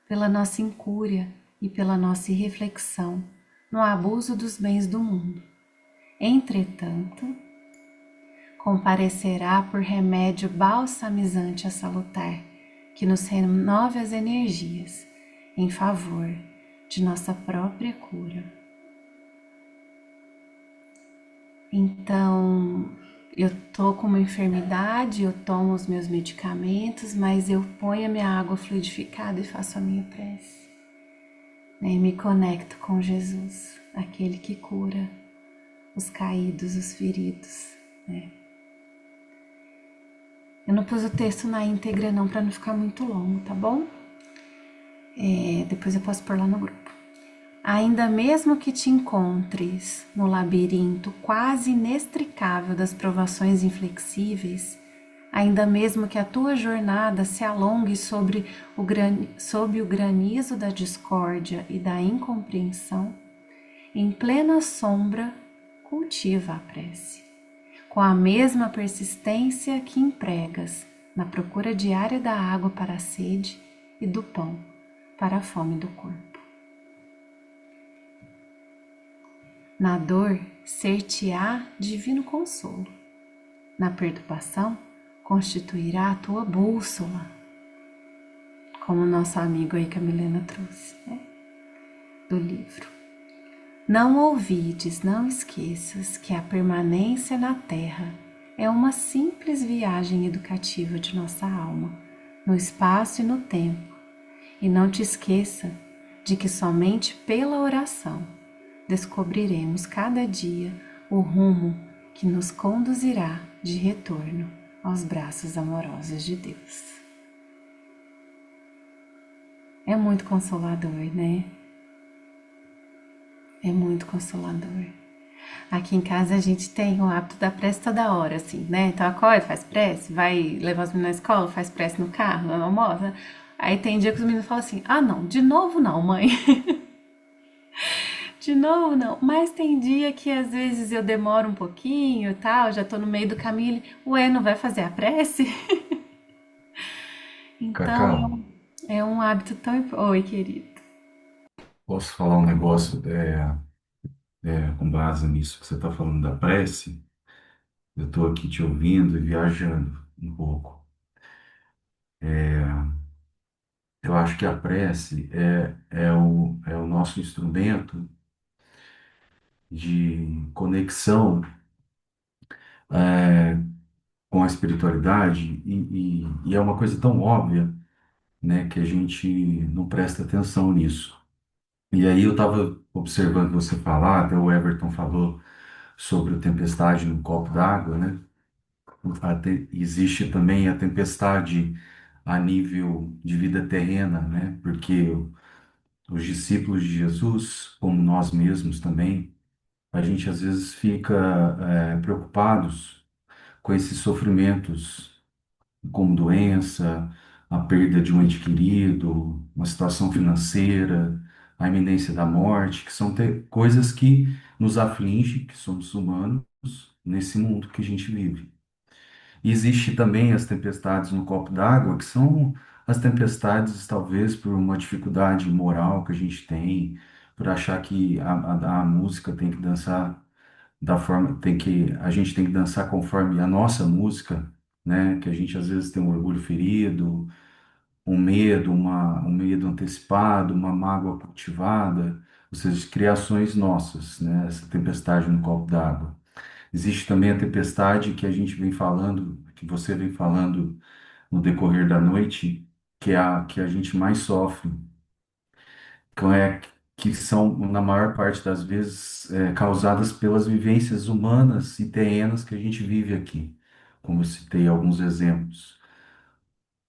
pela nossa incúria e pela nossa irreflexão no abuso dos bens do mundo. Entretanto, comparecerá por remédio balsamizante a salutar, que nos renove as energias em favor de nossa própria cura. Então, eu tô com uma enfermidade, eu tomo os meus medicamentos, mas eu ponho a minha água fluidificada e faço a minha prece, né? E me conecto com Jesus, aquele que cura os caídos, os feridos, né? Eu não pus o texto na íntegra não, para não ficar muito longo, tá bom? Depois eu posso pôr lá no grupo. Ainda mesmo que te encontres no labirinto quase inextricável das provações inflexíveis, ainda mesmo que a tua jornada se alongue sob o granizo da discórdia e da incompreensão, em plena sombra, cultiva a prece, com a mesma persistência que empregas na procura diária da água para a sede e do pão para a fome do corpo. Na dor, ser-te-á divino consolo. Na perturbação, constituirá a tua bússola, como nosso amigo aí que a Milena trouxe, né? Do livro. Não ouvides, não esqueças que a permanência na terra é uma simples viagem educativa de nossa alma, no espaço e no tempo, e não te esqueça de que somente pela oração descobriremos cada dia o rumo que nos conduzirá de retorno aos braços amorosos de Deus. É muito consolador, né? É muito consolador. Aqui em casa a gente tem o hábito da prece toda hora, assim, né? Então acorda, faz prece, vai levar os meninos na escola, faz prece no carro, almoça. Aí tem dia que os meninos falam assim: ah, não, de novo não, mãe. De novo não, mas tem dia que às vezes eu demoro um pouquinho e tal, já tô no meio do caminho, ele, ué, não vai fazer a prece? Cacau, Então, é um hábito tão importante. Oi, querido. posso falar um negócio com base nisso que você está falando da prece? Eu estou aqui te ouvindo e viajando um pouco. Eu acho que a prece é o nosso instrumento de conexão com a espiritualidade e é uma coisa tão óbvia, né, que a gente não presta atenção nisso. E aí eu estava observando você falar, até o Everton falou sobre a tempestade no copo d'água, né? Existe também a tempestade a nível de vida terrena, né? Porque os discípulos de Jesus, como nós mesmos também, a gente às vezes fica preocupados com esses sofrimentos, como doença, a perda de um ente querido, uma situação financeira, a iminência da morte, que são coisas que nos afligem, que somos humanos, nesse mundo que a gente vive. E existe também as tempestades no copo d'água, que são as tempestades, talvez, por uma dificuldade moral que a gente tem, por achar que a música tem que dançar da forma, a gente tem que dançar conforme a nossa música, né? Que a gente às vezes tem um orgulho ferido, um medo, um medo antecipado, uma mágoa cultivada, ou seja, criações nossas, né? Essa tempestade no copo d'água. Existe também a tempestade que a gente vem falando, que você vem falando no decorrer da noite, que é a que a gente mais sofre, que são, na maior parte das vezes, causadas pelas vivências humanas e terrenas que a gente vive aqui, como eu citei alguns exemplos.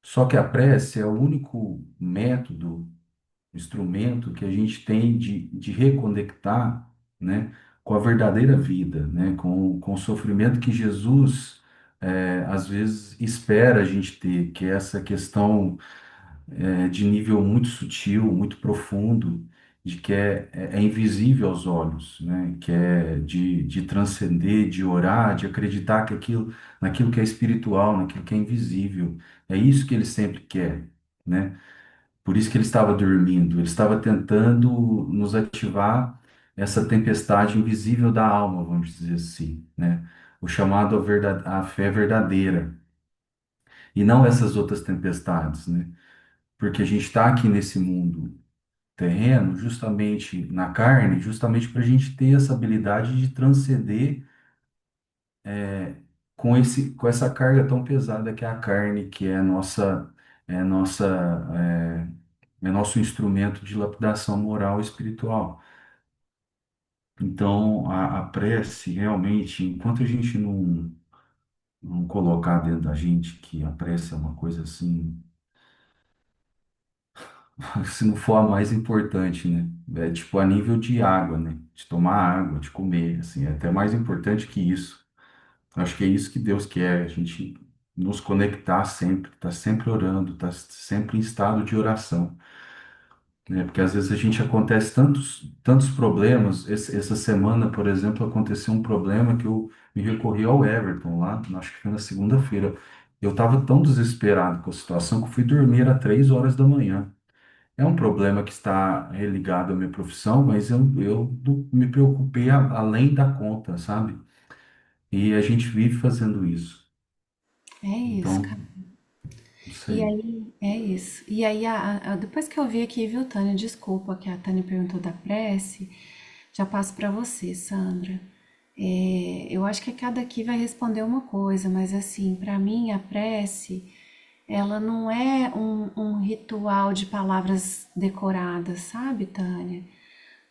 Só que a prece é o único método, instrumento que a gente tem de reconectar, né, com a verdadeira vida, né, com o sofrimento que Jesus, às vezes, espera a gente ter, que é essa questão de nível muito sutil, muito profundo, de que é invisível aos olhos, né? Que é de transcender, de orar, de acreditar que naquilo que é espiritual, naquilo que é invisível. É isso que ele sempre quer, né? Por isso que ele estava dormindo, ele estava tentando nos ativar essa tempestade invisível da alma, vamos dizer assim, né? O chamado à fé verdadeira, e não essas outras tempestades, né? Porque a gente está aqui nesse mundo terreno, justamente na carne, justamente para a gente ter essa habilidade de transcender com essa carga tão pesada que é a carne, que é a nossa, é nosso instrumento de lapidação moral e espiritual. Então, a prece, realmente, enquanto a gente não colocar dentro da gente que a prece é uma coisa assim, se não for a mais importante, né? É tipo a nível de água, né? De tomar água, de comer, assim, é até mais importante que isso. Acho que é isso que Deus quer, a gente nos conectar sempre, tá sempre orando, tá sempre em estado de oração, né? Porque às vezes a gente acontece tantos problemas. Essa semana, por exemplo, aconteceu um problema que eu me recorri ao Everton lá, acho que foi na segunda-feira. Eu estava tão desesperado com a situação que eu fui dormir às 3 horas da manhã. É um problema que está religado à minha profissão, mas eu me preocupei além da conta, sabe? E a gente vive fazendo isso. É isso, Então, cara. não E sei. aí, é isso. E aí, depois que eu vi aqui, viu, Tânia? Desculpa que a Tânia perguntou da prece. Já passo para você, Sandra. Eu acho que cada aqui vai responder uma coisa, mas assim, para mim a prece, ela não é um ritual de palavras decoradas, sabe, Tânia?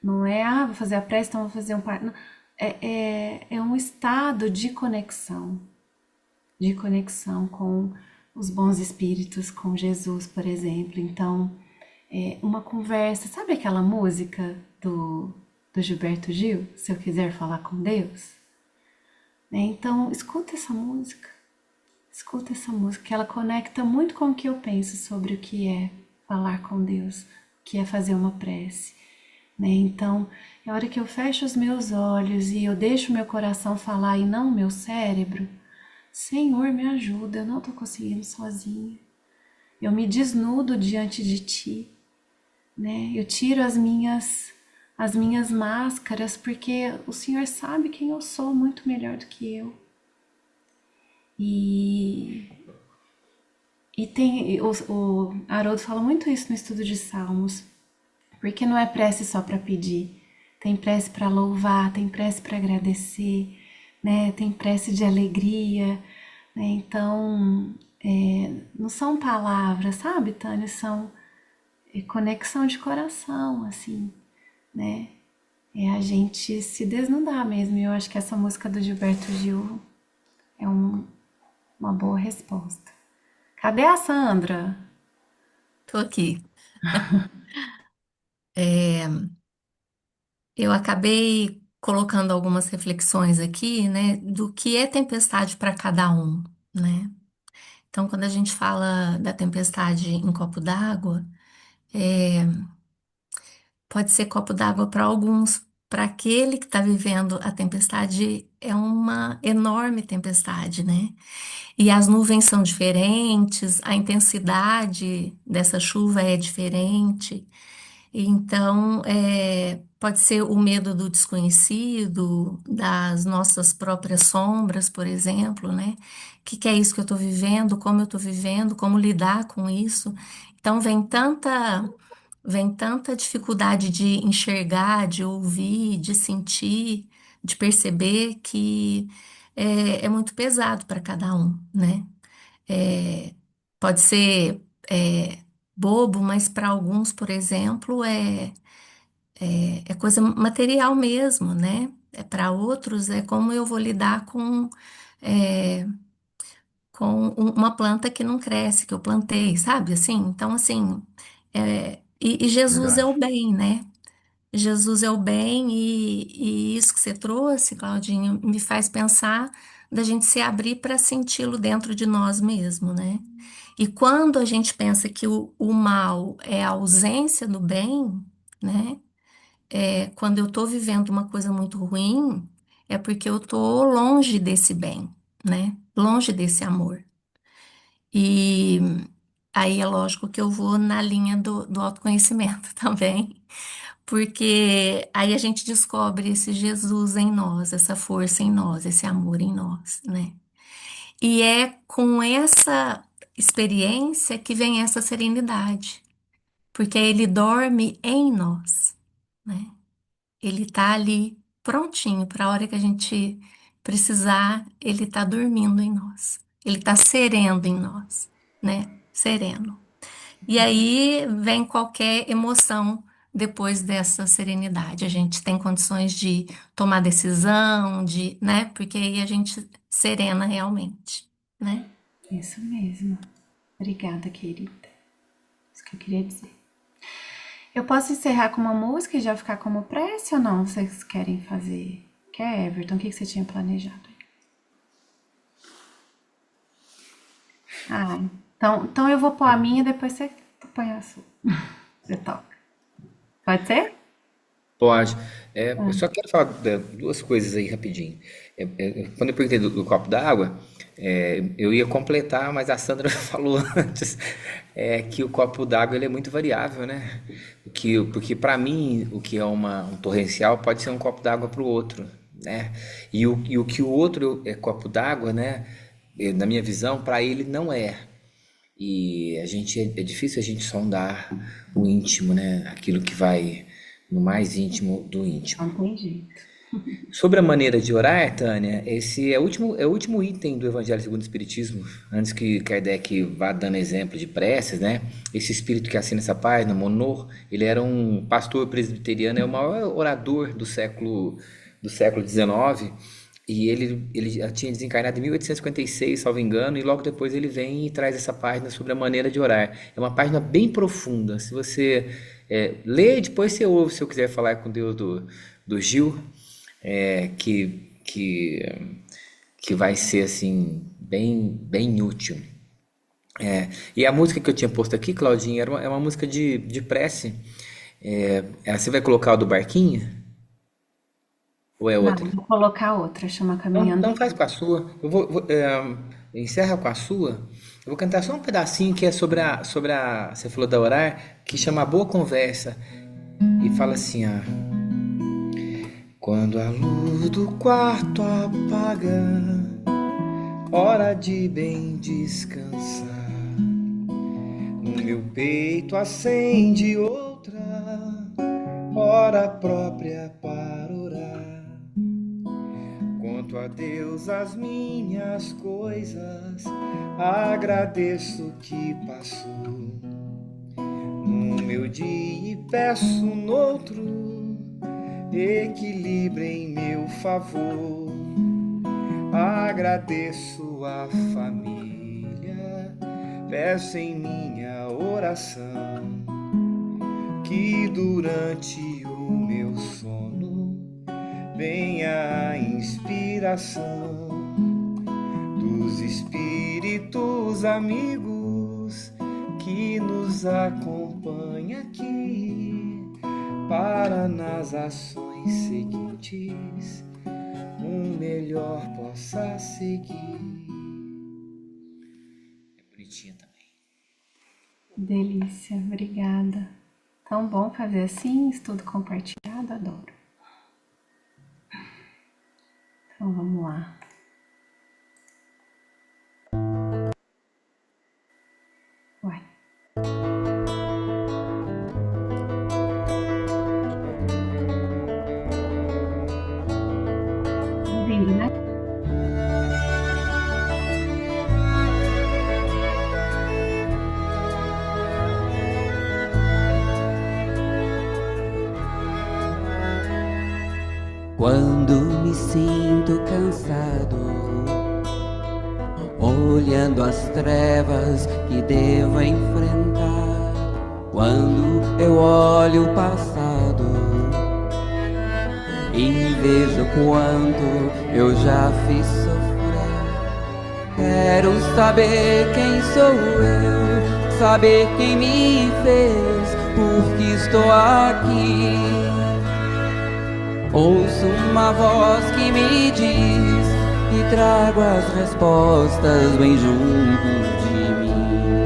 Não é, vou fazer a prece, então vou fazer um par. Não. É um estado de conexão com os bons espíritos, com Jesus, por exemplo. Então, uma conversa, sabe aquela música do Gilberto Gil, Se Eu Quiser Falar com Deus? Então, escuta essa música, que ela conecta muito com o que eu penso sobre o que é falar com Deus, o que é fazer uma prece. Então, é a hora que eu fecho os meus olhos e eu deixo meu coração falar e não meu cérebro. Senhor, me ajuda, eu não estou conseguindo sozinha. Eu me desnudo diante de Ti, né? Eu tiro as minhas máscaras, porque o Senhor sabe quem eu sou muito melhor do que eu. E, o Haroldo fala muito isso no estudo de Salmos, porque não é prece só para pedir, tem prece para louvar, tem prece para agradecer, né? Tem prece de alegria, né? Então, não são palavras, sabe, Tânia? São conexão de coração, assim, né? É a gente se desnudar mesmo. E eu acho que essa música do Gilberto Gil é uma boa resposta. Cadê a Sandra? Tô aqui. Eu acabei colocando algumas reflexões aqui, né, do que é tempestade para cada um, né? Então, quando a gente fala da tempestade em copo d'água, é, pode ser copo d'água para alguns, para aquele que está vivendo a tempestade, é uma enorme tempestade, né? E as nuvens são diferentes, a intensidade dessa chuva é diferente. Então, pode ser o medo do desconhecido, das nossas próprias sombras, por exemplo, né? O que que é isso que eu estou vivendo? Como eu estou vivendo? Como lidar com isso? Então, vem tanta dificuldade de enxergar, de ouvir, de sentir, de perceber que é muito pesado para cada um, né? É, pode ser bobo, mas para alguns, por exemplo, é coisa material mesmo, né? Para outros é como eu vou lidar é, uma planta que não cresce, que eu plantei, sabe? Assim, então assim, e Jesus é Verdade. o bem, né? Jesus é o bem e isso que você trouxe, Claudinho, me faz pensar da gente se abrir para senti-lo dentro de nós mesmos, né? E quando a gente pensa que o mal é a ausência do bem, né? Quando eu estou vivendo uma coisa muito ruim, é porque eu estou longe desse bem, né? Longe desse amor. E aí é lógico que eu vou na linha do autoconhecimento também, porque aí a gente descobre esse Jesus em nós, essa força em nós, esse amor em nós, né? E é com essa experiência que vem essa serenidade, porque ele dorme em nós, né? Ele tá ali prontinho para a hora que a gente precisar, ele tá dormindo em nós. Ele tá sereno em nós, né? Sereno. E aí vem qualquer emoção depois dessa serenidade. A gente tem condições de tomar decisão, né? Porque aí a gente serena realmente, né? Isso mesmo. Obrigada, querida. Isso que eu queria dizer. Eu posso encerrar com uma música e já ficar como prece ou não? Vocês querem fazer? Quer, Everton? O que você tinha planejado? Ah, então eu vou pôr a minha e depois você põe a sua. Você toca. Pode ser? Pode. Eu só quero falar duas coisas aí rapidinho. Quando eu perguntei do copo d'água, eu ia completar, mas a Sandra falou antes que o copo d'água ele é muito variável, né? Porque para mim, o que é um torrencial pode ser um copo d'água para o outro, né? E o que o outro é copo d'água, né? Na minha visão, para ele não é. E é difícil a gente sondar o íntimo, né? Aquilo que vai no mais íntimo do íntimo. Não tem jeito. Sobre a maneira de orar, Tânia, esse é o último item do Evangelho segundo o Espiritismo, antes que Kardec vá dando exemplo de preces, né? Esse espírito que assina essa página, Monod, ele era um pastor presbiteriano, é o maior orador do século XIX, e ele já tinha desencarnado em 1856, salvo engano, e logo depois ele vem e traz essa página sobre a maneira de orar. É uma página bem profunda. Se você lê, depois você ouve, se eu quiser falar com Deus do Gil, que vai ser assim bem, bem útil. E a música que eu tinha posto aqui, Claudinha, é uma música de prece. Você vai colocar o do Barquinho? Ou é Não, outra? vou colocar outra, chama Não, Caminhando. não faz com a sua. Encerra com a sua. Eu vou cantar só um pedacinho que é sobre a. Você falou da orar, que chama A Boa Conversa. E fala assim, ó. Quando a luz do quarto apaga, hora de bem descansar. No meu peito acende outra hora própria para orar. Conto a Deus as minhas coisas, agradeço o que passou no meu dia e peço noutro equilíbrio em meu favor. Agradeço a família, peço em minha oração que durante o meu sono venha a inspiração dos espíritos amigos que nos acompanham aqui, para nas ações seguintes um melhor possa seguir. É bonitinha também. Delícia, obrigada. Tão bom fazer assim, estudo compartilhado, adoro. Então vamos lá. Uai. Ouvindo, né? Quando me sinto cansado, olhando as trevas que devo enfrentar, quando eu olho o passado e vejo quanto eu já fiz sofrer, quero saber quem sou eu, saber quem me fez, porque estou aqui. Ouço uma voz que me diz e trago as respostas bem junto de mim.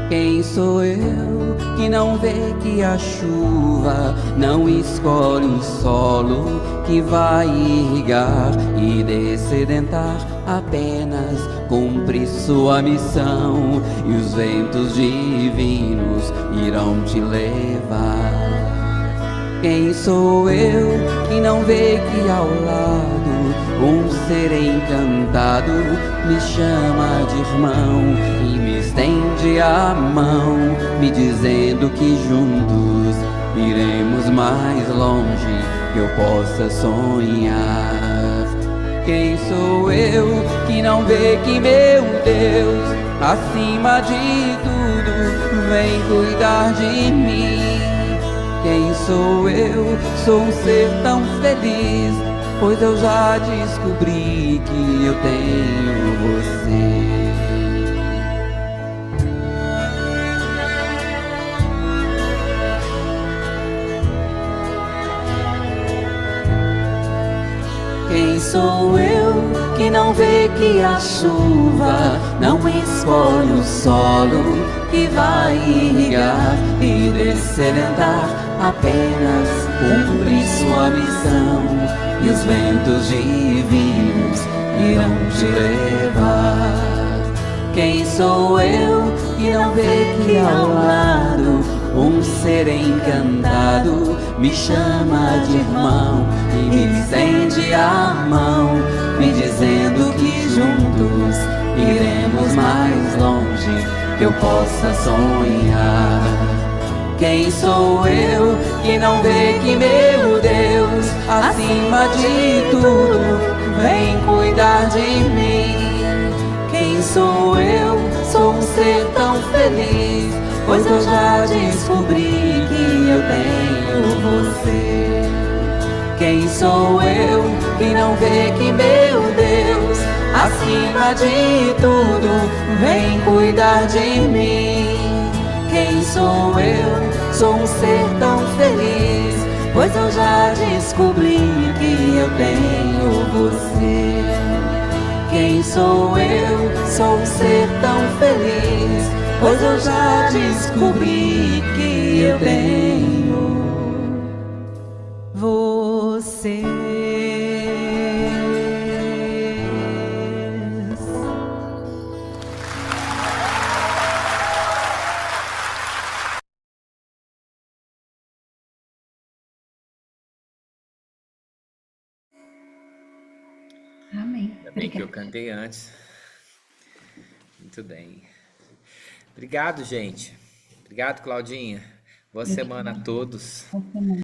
Quem sou eu que não vê que a chuva não escolhe o solo que vai irrigar e dessedentar, apenas cumpre sua missão e os ventos divinos irão te levar. Quem sou eu que não vê que ao lado um ser encantado me chama de irmão e me estende a mão, me dizendo que juntos iremos mais longe que eu possa sonhar. Quem sou eu que não vê que meu Deus, acima de tudo, vem cuidar de mim? Quem sou eu? Sou um ser tão feliz, pois eu já descobri que eu tenho você. Quem sou eu que não vê que a chuva não escolhe o solo que vai irrigar e dessedentar, apenas cumpre sua missão e os ventos divinos irão te levar. Quem sou eu que não vê que ao lado um ser encantado me chama de irmão e me estende a mão, me dizendo que juntos iremos mais longe que eu possa sonhar? Quem sou eu que não vê que meu Deus, acima de tudo, vem cuidar de mim? Quem sou eu? Sou um ser tão feliz, pois eu já descobri que eu tenho você. Quem sou eu que não vê que meu Deus, acima de tudo, vem cuidar de mim? Quem sou eu? Sou um ser tão feliz, pois eu já descobri que eu tenho você. Quem sou eu? Sou um ser tão feliz, pois eu já descobri que eu tenho você. Amém. Ainda bem que eu Obrigada. cantei antes. Muito bem. Obrigado, gente. Obrigado, Claudinha. Boa semana a todos. Boa semana.